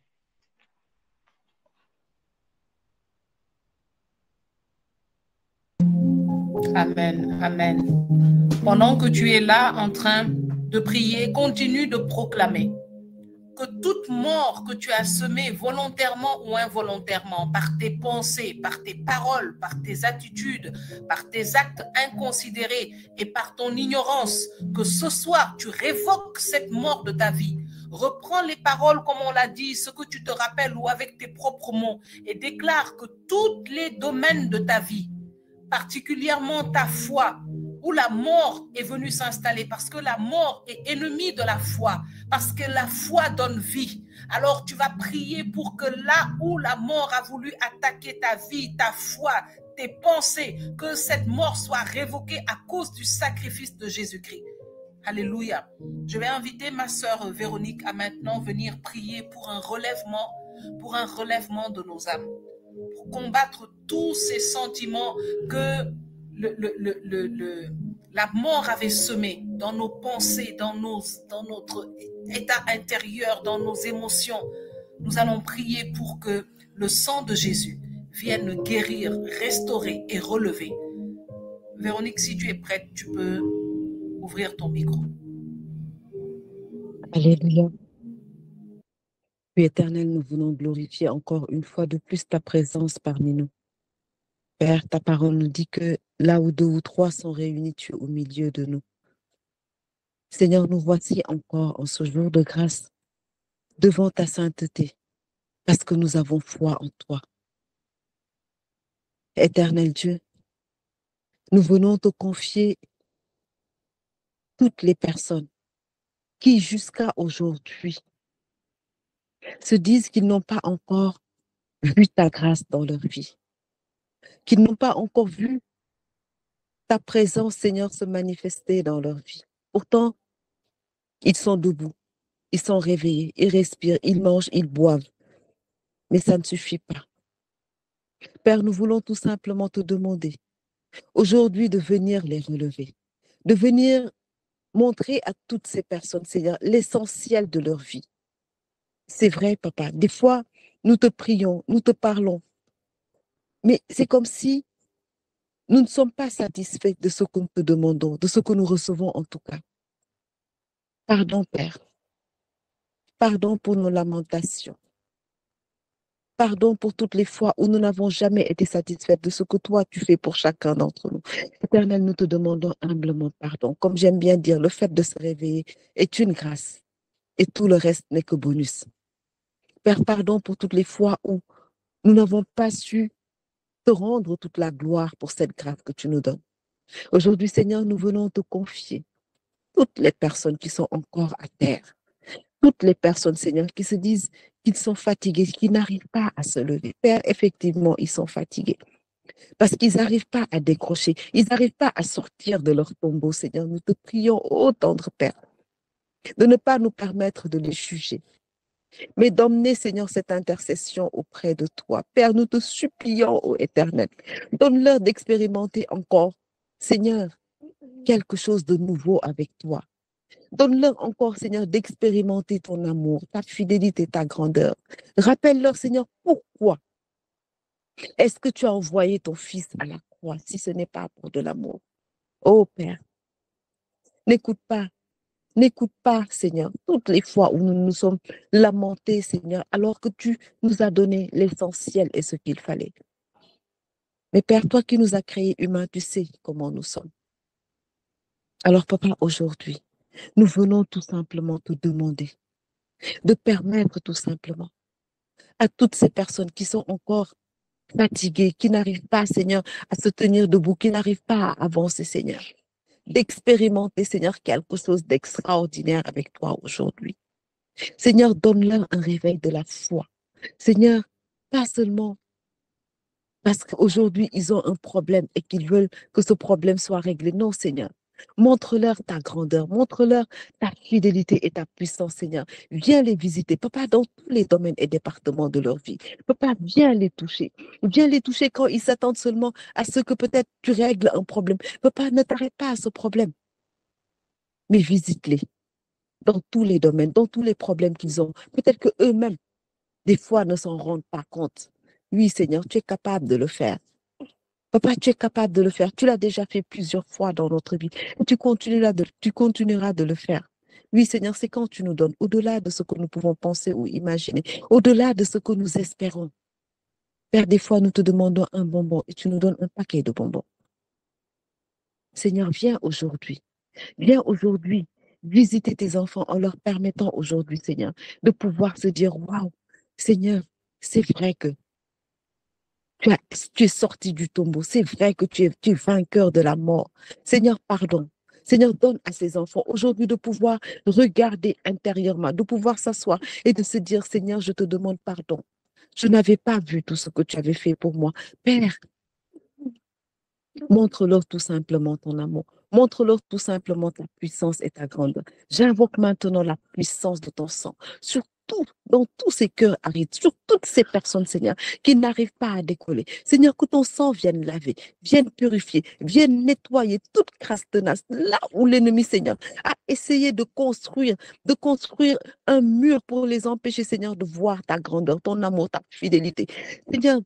[SPEAKER 1] Amen, amen. Pendant que tu es là en train de prier, continue de proclamer que toute mort que tu as semée volontairement ou involontairement, par tes pensées, par tes paroles, par tes attitudes, par tes actes inconsidérés et par ton ignorance, que ce soir tu révoques cette mort de ta vie. Reprends les paroles comme on l'a dit, ce que tu te rappelles ou avec tes propres mots et déclare que tous les domaines de ta vie, particulièrement ta foi, où la mort est venue s'installer, parce que la mort est ennemie de la foi, parce que la foi donne vie. Alors tu vas prier pour que là où la mort a voulu attaquer ta vie, ta foi, tes pensées, que cette mort soit révoquée à cause du sacrifice de Jésus-Christ. Alléluia. Je vais inviter ma sœur Véronique à maintenant venir prier pour un relèvement de nos âmes, pour combattre tous ces sentiments que la mort avait semé dans nos pensées, dans notre état intérieur, dans nos émotions. Nous allons prier pour que le sang de Jésus vienne guérir, restaurer et relever. Véronique, si tu es prête, tu peux ouvrir ton micro.
[SPEAKER 4] Alléluia. Puis éternel, nous voulons glorifier encore une fois de plus ta présence parmi nous. Père, ta parole nous dit que là où 2 ou 3 sont réunis, tu es au milieu de nous. Seigneur, nous voici encore en ce jour de grâce devant ta sainteté parce que nous avons foi en toi. Éternel Dieu, nous venons te confier toutes les personnes qui jusqu'à aujourd'hui se disent qu'ils n'ont pas encore vu ta grâce dans leur vie, qu'ils n'ont pas encore vu ta présence, Seigneur, se manifester dans leur vie. Pourtant, ils sont debout, ils sont réveillés, ils respirent, ils mangent, ils boivent. Mais ça ne suffit pas. Père, nous voulons tout simplement te demander aujourd'hui de venir les relever, de venir montrer à toutes ces personnes, Seigneur, l'essentiel de leur vie. C'est vrai, Papa, des fois, nous te prions, nous te parlons, mais c'est comme si nous ne sommes pas satisfaits de ce que nous te demandons, de ce que nous recevons en tout cas. Pardon, Père. Pardon pour nos lamentations. Pardon pour toutes les fois où nous n'avons jamais été satisfaits de ce que toi tu fais pour chacun d'entre nous. Éternel, nous te demandons humblement pardon. Comme j'aime bien dire, le fait de se réveiller est une grâce et tout le reste n'est que bonus. Père, pardon pour toutes les fois où nous n'avons pas su te rendre toute la gloire pour cette grâce que tu nous donnes. Aujourd'hui, Seigneur, nous venons te confier toutes les personnes qui sont encore à terre. Toutes les personnes, Seigneur, qui se disent qu'ils sont fatigués, qu'ils n'arrivent pas à se lever. Père, effectivement, ils sont fatigués. Parce qu'ils n'arrivent pas à décrocher. Ils n'arrivent pas à sortir de leur tombeau, Seigneur. Nous te prions, ô tendre Père, de ne pas nous permettre de les juger, mais d'emmener, Seigneur, cette intercession auprès de toi. Père, nous te supplions, ô Éternel, donne-leur d'expérimenter encore, Seigneur, quelque chose de nouveau avec toi. Donne-leur encore, Seigneur, d'expérimenter ton amour, ta fidélité, ta grandeur. Rappelle-leur, Seigneur, pourquoi est-ce que tu as envoyé ton Fils à la croix si ce n'est pas pour de l'amour? Oh Père, n'écoute pas, Seigneur, toutes les fois où nous nous sommes lamentés, Seigneur, alors que tu nous as donné l'essentiel et ce qu'il fallait. Mais Père, toi qui nous as créés humains, tu sais comment nous sommes. Alors Papa, aujourd'hui, nous venons tout simplement te demander de permettre tout simplement à toutes ces personnes qui sont encore fatiguées, qui n'arrivent pas, Seigneur, à se tenir debout, qui n'arrivent pas à avancer, Seigneur, d'expérimenter, Seigneur, quelque chose d'extraordinaire avec toi aujourd'hui. Seigneur, donne-leur un réveil de la foi. Seigneur, pas seulement parce qu'aujourd'hui, ils ont un problème et qu'ils veulent que ce problème soit réglé. Non, Seigneur. Montre-leur ta grandeur, montre-leur ta fidélité et ta puissance, Seigneur. Viens les visiter, Papa, dans tous les domaines et départements de leur vie. Papa, viens les toucher. Viens les toucher quand ils s'attendent seulement à ce que peut-être tu règles un problème. Papa, ne t'arrête pas à ce problème, mais visite-les dans tous les domaines, dans tous les problèmes qu'ils ont. Peut-être qu'eux-mêmes, des fois, ne s'en rendent pas compte. Oui, Seigneur, tu es capable de le faire. Papa, tu es capable de le faire. Tu l'as déjà fait plusieurs fois dans notre vie. Et tu continueras de le faire. Oui, Seigneur, c'est quand tu nous donnes, au-delà de ce que nous pouvons penser ou imaginer, au-delà de ce que nous espérons. Père, des fois, nous te demandons un bonbon et tu nous donnes un paquet de bonbons. Seigneur, viens aujourd'hui. Viens aujourd'hui visiter tes enfants en leur permettant aujourd'hui, Seigneur, de pouvoir se dire, waouh, Seigneur, c'est vrai que tu es sorti du tombeau. C'est vrai que tu es vainqueur de la mort. Seigneur, pardon. Seigneur, donne à ces enfants aujourd'hui de pouvoir regarder intérieurement, de pouvoir s'asseoir et de se dire, Seigneur, je te demande pardon. Je n'avais pas vu tout ce que tu avais fait pour moi. Père, montre-leur tout simplement ton amour. Montre-leur tout simplement ta puissance et ta grandeur. J'invoque maintenant la puissance de ton sang sur dans tous ces cœurs arides, sur toutes ces personnes, Seigneur, qui n'arrivent pas à décoller. Seigneur, que ton sang vienne laver, vienne purifier, vienne nettoyer toute crasse tenace, là où l'ennemi, Seigneur, a essayé de construire un mur pour les empêcher, Seigneur, de voir ta grandeur, ton amour, ta fidélité. Seigneur,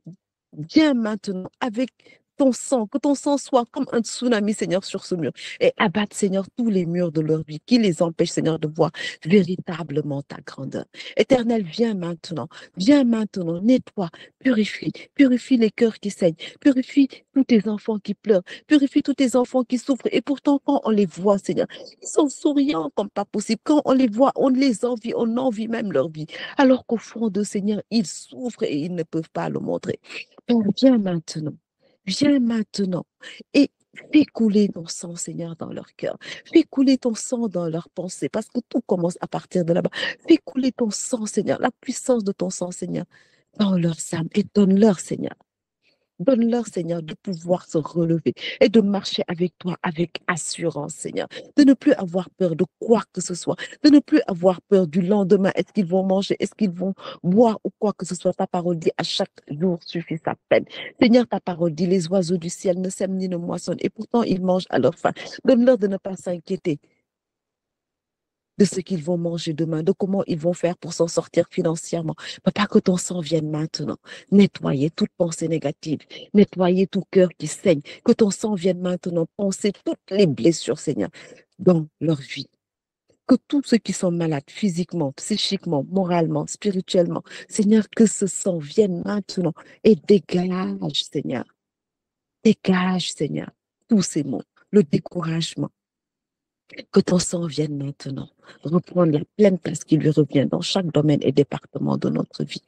[SPEAKER 4] viens maintenant avec ton sang, que ton sang soit comme un tsunami, Seigneur, sur ce mur et abatte, Seigneur, tous les murs de leur vie qui les empêchent, Seigneur, de voir véritablement ta grandeur. Éternel, viens maintenant, nettoie, purifie les cœurs qui saignent, purifie tous tes enfants qui pleurent, purifie tous tes enfants qui souffrent. Et pourtant, quand on les voit, Seigneur, ils sont souriants comme pas possible. Quand on les voit, on les envie, on envie même leur vie. Alors qu'au fond de Seigneur, ils souffrent et ils ne peuvent pas le montrer. Père, viens maintenant et fais couler ton sang, Seigneur, dans leur cœur. Fais couler ton sang dans leurs pensées, parce que tout commence à partir de là-bas. Fais couler ton sang, Seigneur, la puissance de ton sang, Seigneur, dans leurs âmes et donne-leur, Seigneur. Donne-leur, Seigneur, de pouvoir se relever et de marcher avec toi avec assurance, Seigneur. De ne plus avoir peur de quoi que ce soit. De ne plus avoir peur du lendemain. Est-ce qu'ils vont manger? Est-ce qu'ils vont boire ou quoi que ce soit? Ta parole dit à chaque jour suffit sa peine. Seigneur, ta parole dit les oiseaux du ciel ne sèment ni ne moissonnent et pourtant ils mangent à leur faim. Donne-leur de ne pas s'inquiéter de ce qu'ils vont manger demain, de comment ils vont faire pour s'en sortir financièrement. Papa, que ton sang vienne maintenant nettoyer toute pensée négative, nettoyer tout cœur qui saigne, que ton sang vienne maintenant penser toutes les blessures, Seigneur, dans leur vie. Que tous ceux qui sont malades physiquement, psychiquement, moralement, spirituellement, Seigneur, que ce sang vienne maintenant et dégage, Seigneur, tous ces mots, le découragement. Que ton sang vienne maintenant reprendre la pleine place qui lui revient dans chaque domaine et département de notre vie.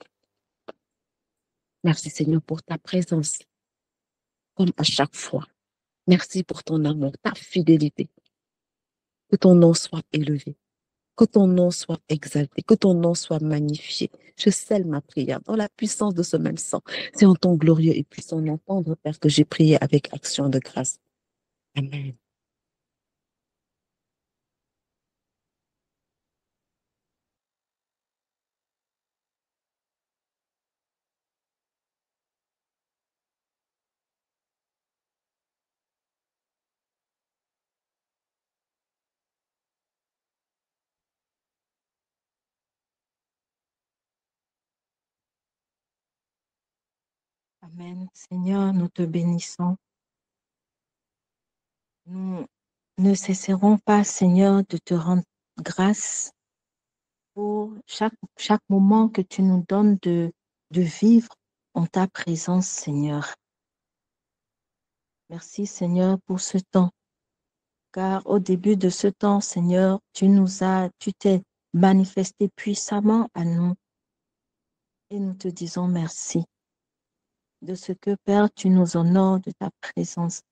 [SPEAKER 4] Merci Seigneur pour ta présence, comme à chaque fois. Merci pour ton amour, ta fidélité. Que ton nom soit élevé, que ton nom soit exalté, que ton nom soit magnifié. Je scelle ma prière dans la puissance de ce même sang. C'est en ton glorieux et puissant nom, tendre Père, que j'ai prié avec action de grâce. Amen.
[SPEAKER 5] Amen. Seigneur, nous te bénissons. Nous ne cesserons pas, Seigneur, de te rendre grâce pour chaque moment que tu nous donnes de vivre en ta présence, Seigneur. Merci, Seigneur, pour ce temps. Car au début de ce temps, Seigneur, tu t'es manifesté puissamment à nous. Et nous te disons merci de ce que, Père, tu nous honores de ta présence.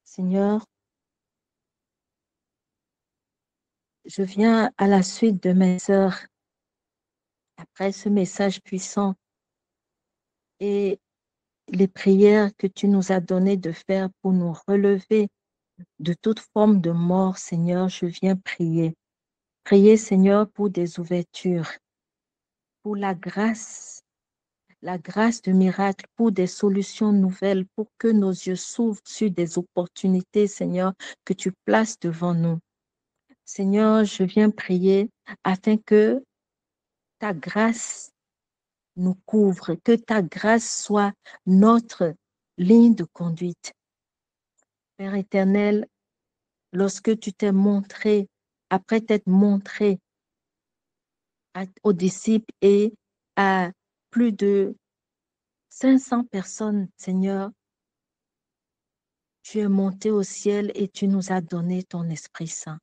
[SPEAKER 5] Seigneur, je viens à la suite de mes sœurs après ce message puissant et les prières que tu nous as donné de faire pour nous relever de toute forme de mort, Seigneur, je viens prier. Prier, Seigneur, pour des ouvertures, pour la grâce de miracle, pour des solutions nouvelles, pour que nos yeux s'ouvrent sur des opportunités, Seigneur, que tu places devant nous. Seigneur, je viens prier afin que ta grâce nous couvre, que ta grâce soit notre ligne de conduite. Père éternel, lorsque tu t'es montré, après t'être montré aux disciples et à plus de 500 personnes, Seigneur, tu es monté au ciel et tu nous as donné ton Esprit Saint.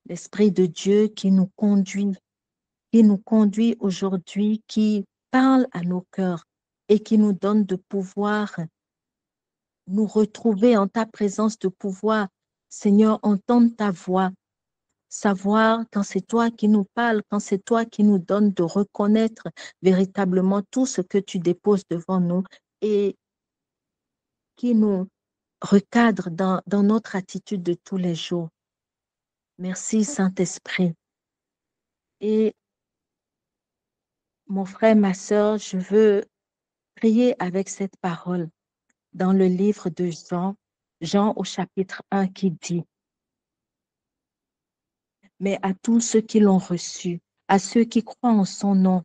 [SPEAKER 5] L'Esprit de Dieu qui nous conduit aujourd'hui, qui parle à nos cœurs et qui nous donne de pouvoir nous retrouver en ta présence, de pouvoir, Seigneur, entendre ta voix, savoir quand c'est toi qui nous parles, quand c'est toi qui nous donnes de reconnaître véritablement tout ce que tu déposes devant nous et qui nous recadre dans notre attitude de tous les jours. Merci Saint-Esprit. Et mon frère, ma sœur, je veux prier avec cette parole dans le livre de Jean, Jean au chapitre 1 qui dit, mais à tous ceux qui l'ont reçu, à ceux qui croient en son nom,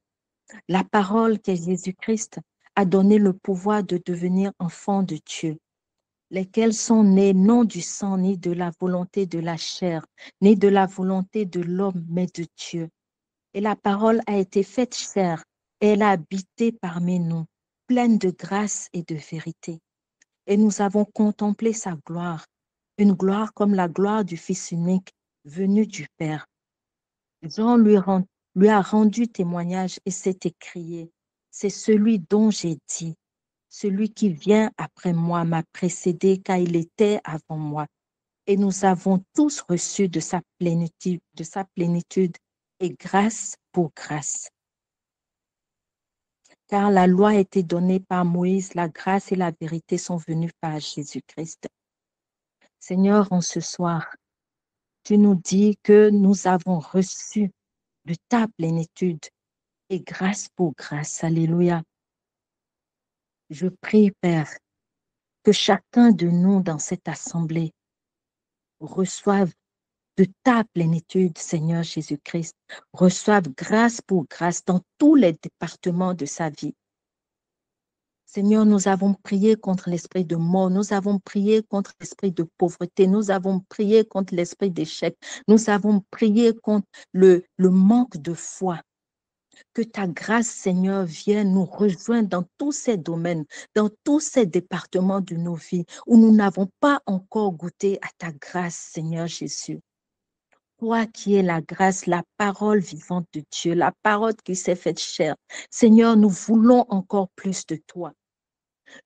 [SPEAKER 5] la parole qu'est Jésus-Christ a donné le pouvoir de devenir enfants de Dieu, lesquels sont nés non du sang, ni de la volonté de la chair, ni de la volonté de l'homme, mais de Dieu. Et la parole a été faite chair, et elle a habité parmi nous, pleine de grâce et de vérité. Et nous avons contemplé sa gloire, une gloire comme la gloire du Fils unique venu du Père. Jean lui a rendu témoignage et s'est écrié, c'est celui dont j'ai dit, celui qui vient après moi m'a précédé car il était avant moi. Et nous avons tous reçu de sa plénitude et grâce pour grâce. Car la loi a été donnée par Moïse, la grâce et la vérité sont venues par Jésus-Christ. Seigneur, en ce soir, tu nous dis que nous avons reçu de ta plénitude et grâce pour grâce. Alléluia. Je prie, Père, que chacun de nous dans cette assemblée reçoive de ta plénitude, Seigneur Jésus-Christ, reçoive grâce pour grâce dans tous les départements de sa vie. Seigneur, nous avons prié contre l'esprit de mort, nous avons prié contre l'esprit de pauvreté, nous avons prié contre l'esprit d'échec, nous avons prié contre le manque de foi. Que ta grâce, Seigneur, vienne nous rejoindre dans tous ces domaines, dans tous ces départements de nos vies où nous n'avons pas encore goûté à ta grâce, Seigneur Jésus. Toi qui es la grâce, la parole vivante de Dieu, la parole qui s'est faite chair. Seigneur, nous voulons encore plus de toi.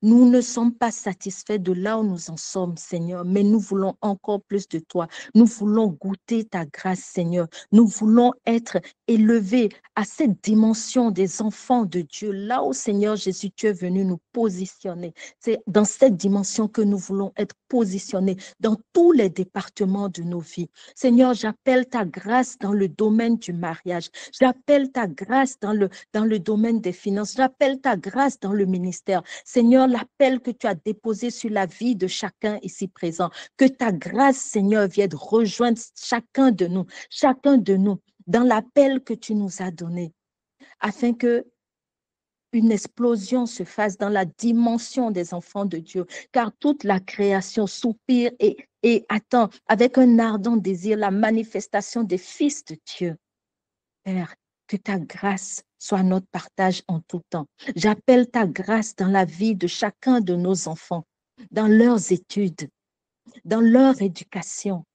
[SPEAKER 5] Nous ne sommes pas satisfaits de là où nous en sommes, Seigneur, mais nous voulons encore plus de toi. Nous voulons goûter ta grâce, Seigneur. Nous voulons être élevés à cette dimension des enfants de Dieu, là où, Seigneur Jésus, tu es venu nous positionner. C'est dans cette dimension que nous voulons être positionnés dans tous les départements de nos vies. Seigneur, j'appelle ta grâce dans le domaine du mariage. J'appelle ta grâce dans le domaine des finances. J'appelle ta grâce dans le ministère. Seigneur, l'appel que tu as déposé sur la vie de chacun ici présent, que ta grâce, Seigneur, vienne rejoindre chacun de nous dans l'appel que tu nous as donné, afin que une explosion se fasse dans la dimension des enfants de Dieu, car toute la création soupire et attend avec un ardent désir la manifestation des fils de Dieu. Père, que ta grâce soit notre partage en tout temps. J'appelle ta grâce dans la vie de chacun de nos enfants, dans leurs études, dans leur éducation,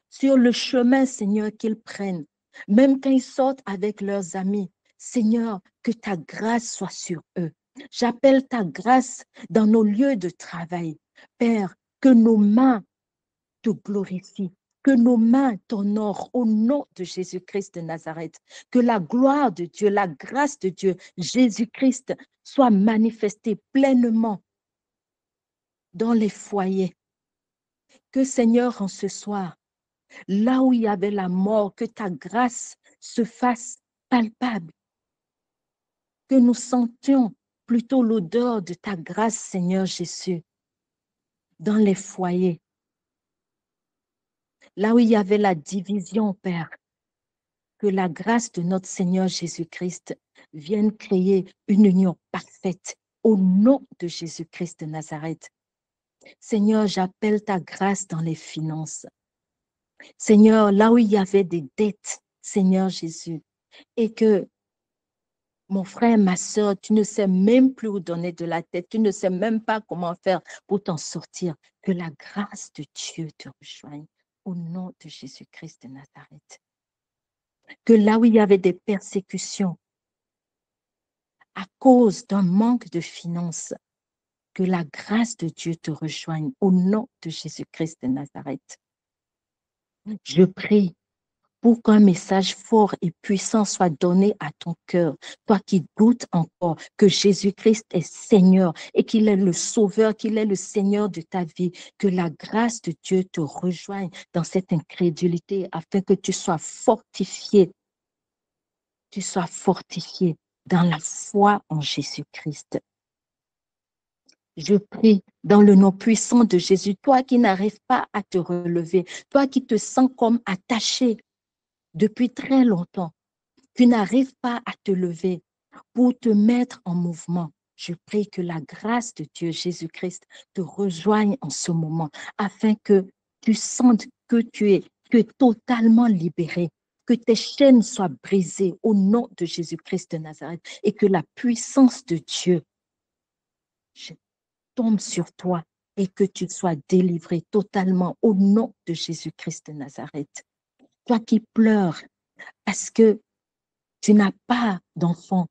[SPEAKER 5] sur le chemin, Seigneur, qu'ils prennent, même quand ils sortent avec leurs amis. Seigneur, que ta grâce soit sur eux. J'appelle ta grâce dans nos lieux de travail. Père, que nos mains te glorifient, que nos mains t'honorent au nom de Jésus-Christ de Nazareth. Que la gloire de Dieu, la grâce de Dieu, Jésus-Christ, soit manifestée pleinement dans les foyers. Que, Seigneur, en ce soir, là où il y avait la mort, que ta grâce se fasse palpable. Que nous sentions plutôt l'odeur de ta grâce, Seigneur Jésus, dans les foyers. Là où il y avait la division, Père, que la grâce de notre Seigneur Jésus-Christ vienne créer une union parfaite au nom de Jésus-Christ de Nazareth. Seigneur, j'appelle ta grâce dans les finances. Seigneur, là où il y avait des dettes, Seigneur Jésus, et que mon frère, ma soeur, tu ne sais même plus où donner de la tête, tu ne sais même pas comment faire pour t'en sortir. Que la grâce de Dieu te rejoigne au nom de Jésus-Christ de Nazareth. Que là où il y avait des persécutions à cause d'un manque de finances, que la grâce de Dieu te rejoigne au nom de Jésus-Christ de Nazareth. Je prie pour qu'un message fort et puissant soit donné à ton cœur, toi qui doutes encore que Jésus-Christ est Seigneur et qu'il est le Sauveur, qu'il est le Seigneur de ta vie, que la grâce de Dieu te rejoigne dans cette incrédulité afin que tu sois fortifié tu sois fortifié dans la foi en Jésus-Christ. Je prie dans le nom puissant de Jésus, toi qui n'arrives pas à te relever, toi qui te sens comme attaché depuis très longtemps, tu n'arrives pas à te lever pour te mettre en mouvement. Je prie que la grâce de Dieu, Jésus-Christ, te rejoigne en ce moment afin que tu sentes que tu es totalement libéré, que tes chaînes soient brisées au nom de Jésus-Christ de Nazareth et que la puissance de Dieu tombe sur toi et que tu sois délivré totalement au nom de Jésus-Christ de Nazareth. Toi qui pleures parce que tu n'as pas d'enfant,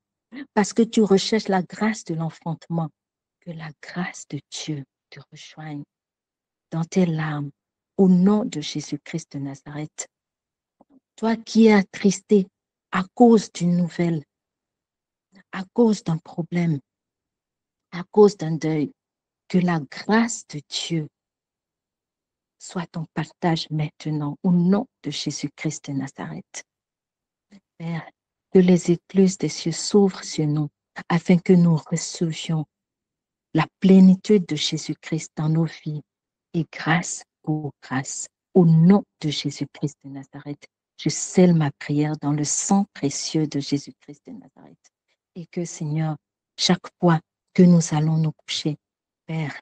[SPEAKER 5] parce que tu recherches la grâce de l'enfantement, que la grâce de Dieu te rejoigne dans tes larmes au nom de Jésus-Christ de Nazareth. Toi qui es attristé à cause d'une nouvelle, à cause d'un problème, à cause d'un deuil, que la grâce de Dieu soit ton partage maintenant au nom de Jésus-Christ de Nazareth. Père, que les écluses des cieux s'ouvrent sur nous afin que nous recevions la plénitude de Jésus-Christ dans nos vies et grâce pour grâce. Au nom de Jésus-Christ de Nazareth, je scelle ma prière dans le sang précieux de Jésus-Christ de Nazareth. Et que, Seigneur, chaque fois que nous allons nous coucher, Père,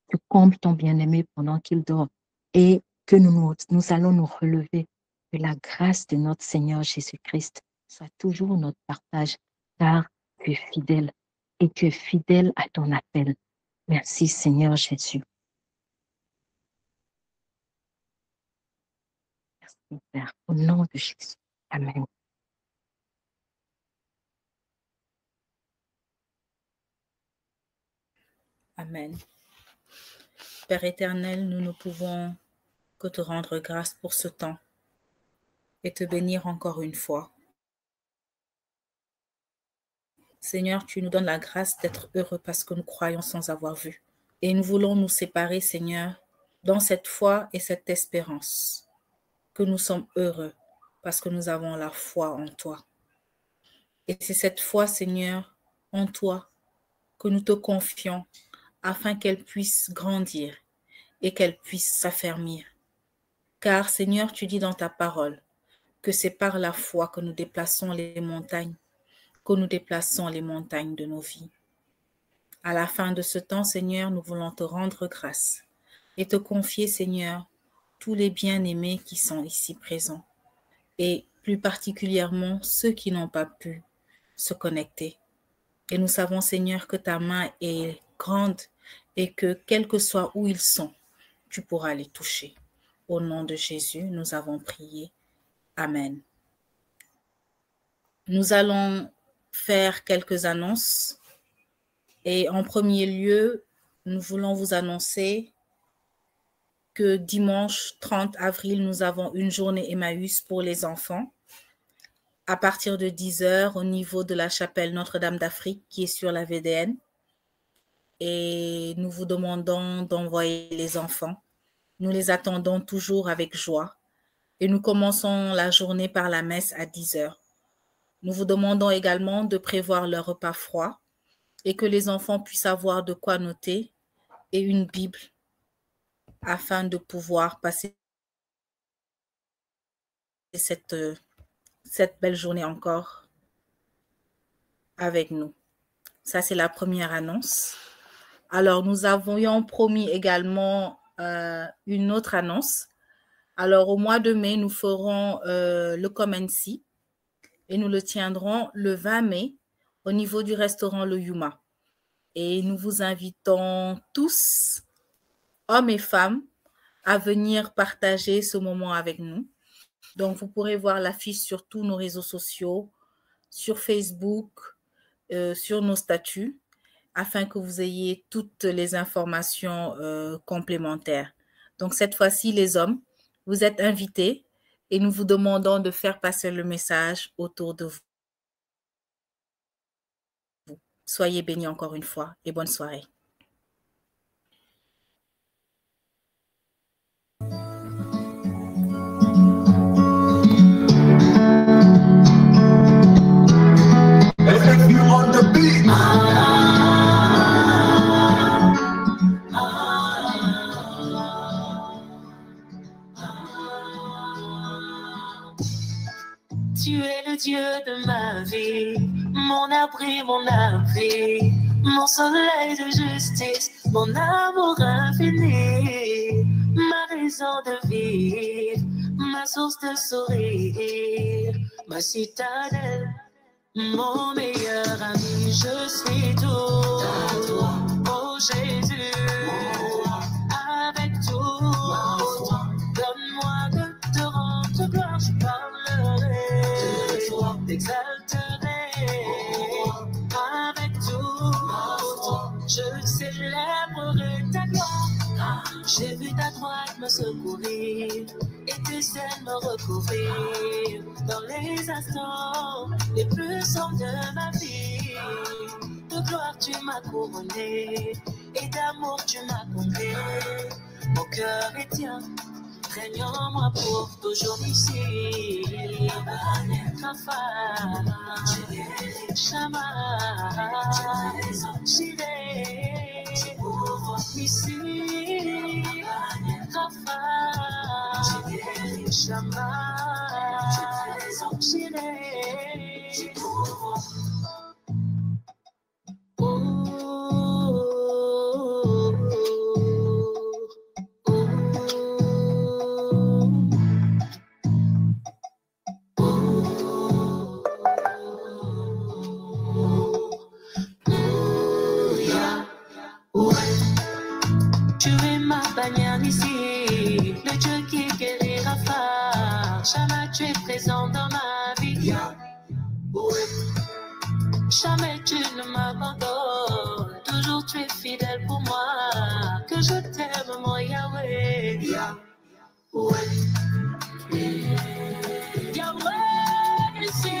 [SPEAKER 5] tu combles ton bien-aimé pendant qu'il dort et que nous allons nous relever. Que la grâce de notre Seigneur Jésus-Christ soit toujours notre partage, car tu es fidèle et tu es fidèle à ton appel. Merci Seigneur Jésus. Merci Père, au nom de Jésus. Amen.
[SPEAKER 6] Amen. Père éternel, nous ne pouvons que te rendre grâce pour ce temps et te bénir encore une fois. Seigneur, tu nous donnes la grâce d'être heureux parce que nous croyons sans avoir vu. Et nous voulons nous séparer, Seigneur, dans cette foi et cette espérance, que nous sommes heureux parce que nous avons la foi en toi. Et c'est cette foi, Seigneur, en toi, que nous te confions afin qu'elle puisse grandir et qu'elle puisse s'affermir. Car, Seigneur, tu dis dans ta parole que c'est par la foi que nous déplaçons les montagnes, de nos vies. À la fin de ce temps, Seigneur, nous voulons te rendre grâce et te confier, Seigneur, tous les bien-aimés qui sont ici présents et plus particulièrement ceux qui n'ont pas pu se connecter. Et nous savons, Seigneur, que ta main est grande et que, quel que soit où ils sont, tu pourras les toucher. Au nom de Jésus, nous avons prié. Amen. Nous allons faire quelques annonces. Et en premier lieu, nous voulons vous annoncer que dimanche 30 avril, nous avons une journée Emmaüs pour les enfants à partir de 10h au niveau de la chapelle Notre-Dame d'Afrique qui est sur la VDN. Et nous vous demandons d'envoyer les enfants. Nous les attendons toujours avec joie. Et nous commençons la journée par la messe à 10h. Nous vous demandons également de prévoir leur repas froid et que les enfants puissent avoir de quoi noter et une Bible afin de pouvoir passer cette belle journée encore avec nous. Ça, c'est la première annonce. Alors, nous avions promis également une autre annonce. Alors, au mois de mai, nous ferons le Comensi et nous le tiendrons le 20 mai au niveau du restaurant Le Yuma. Et nous vous invitons tous, hommes et femmes, à venir partager ce moment avec nous. Donc, vous pourrez voir l'affiche sur tous nos réseaux sociaux, sur Facebook, sur nos statuts, afin que vous ayez toutes les informations complémentaires. Donc, cette fois-ci, les hommes, vous êtes invités et nous vous demandons de faire passer le message autour de vous. Soyez bénis encore une fois et bonne soirée.
[SPEAKER 2] Tu es le Dieu de ma vie, mon abri, mon appui, mon soleil de justice, mon amour infini, ma raison de vivre, ma source de sourire, ma citadelle, mon meilleur ami. Je suis tout, oh Jésus, avec tout, donne-moi de te rendre gloire. Je parlerai, t'exalterai, avec tout, je célébrerai ta gloire. J'ai vu ta droite me secourir et tes ailes me recouvrir dans les instants les plus sombres de ma vie. De gloire tu m'as couronné et d'amour tu m'as comblé. Mon cœur est tien, règne en moi pour toujours ici. Rafa, Shama, Jireh, ici. Rafa, Shama, Jireh. Tu es ma bannière ici, le Dieu qui guérit Rafa. Jamais tu es présent dans ma vie. Jamais tu ne m'abandonnes, toujours tu es fidèle pour moi. Que je t'aime, mon Yahweh. Yahweh ici.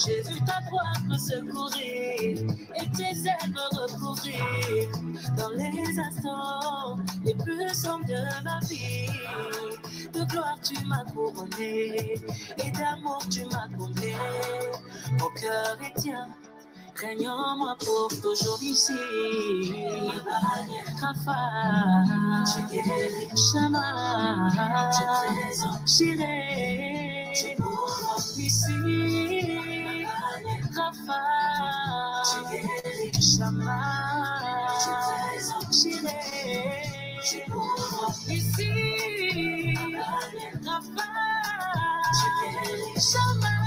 [SPEAKER 2] J'ai vu ta droite me secourir et tes ailes me recouvrir dans les instants les plus sombres de ma vie. De gloire tu m'as couronné et d'amour tu m'as comblé. Mon cœur est tien, règne en moi pour toujours ici. Rafa, Shama, Jireh, ici. Rafa, Shama, Jireh, ici. Rafa, Shama.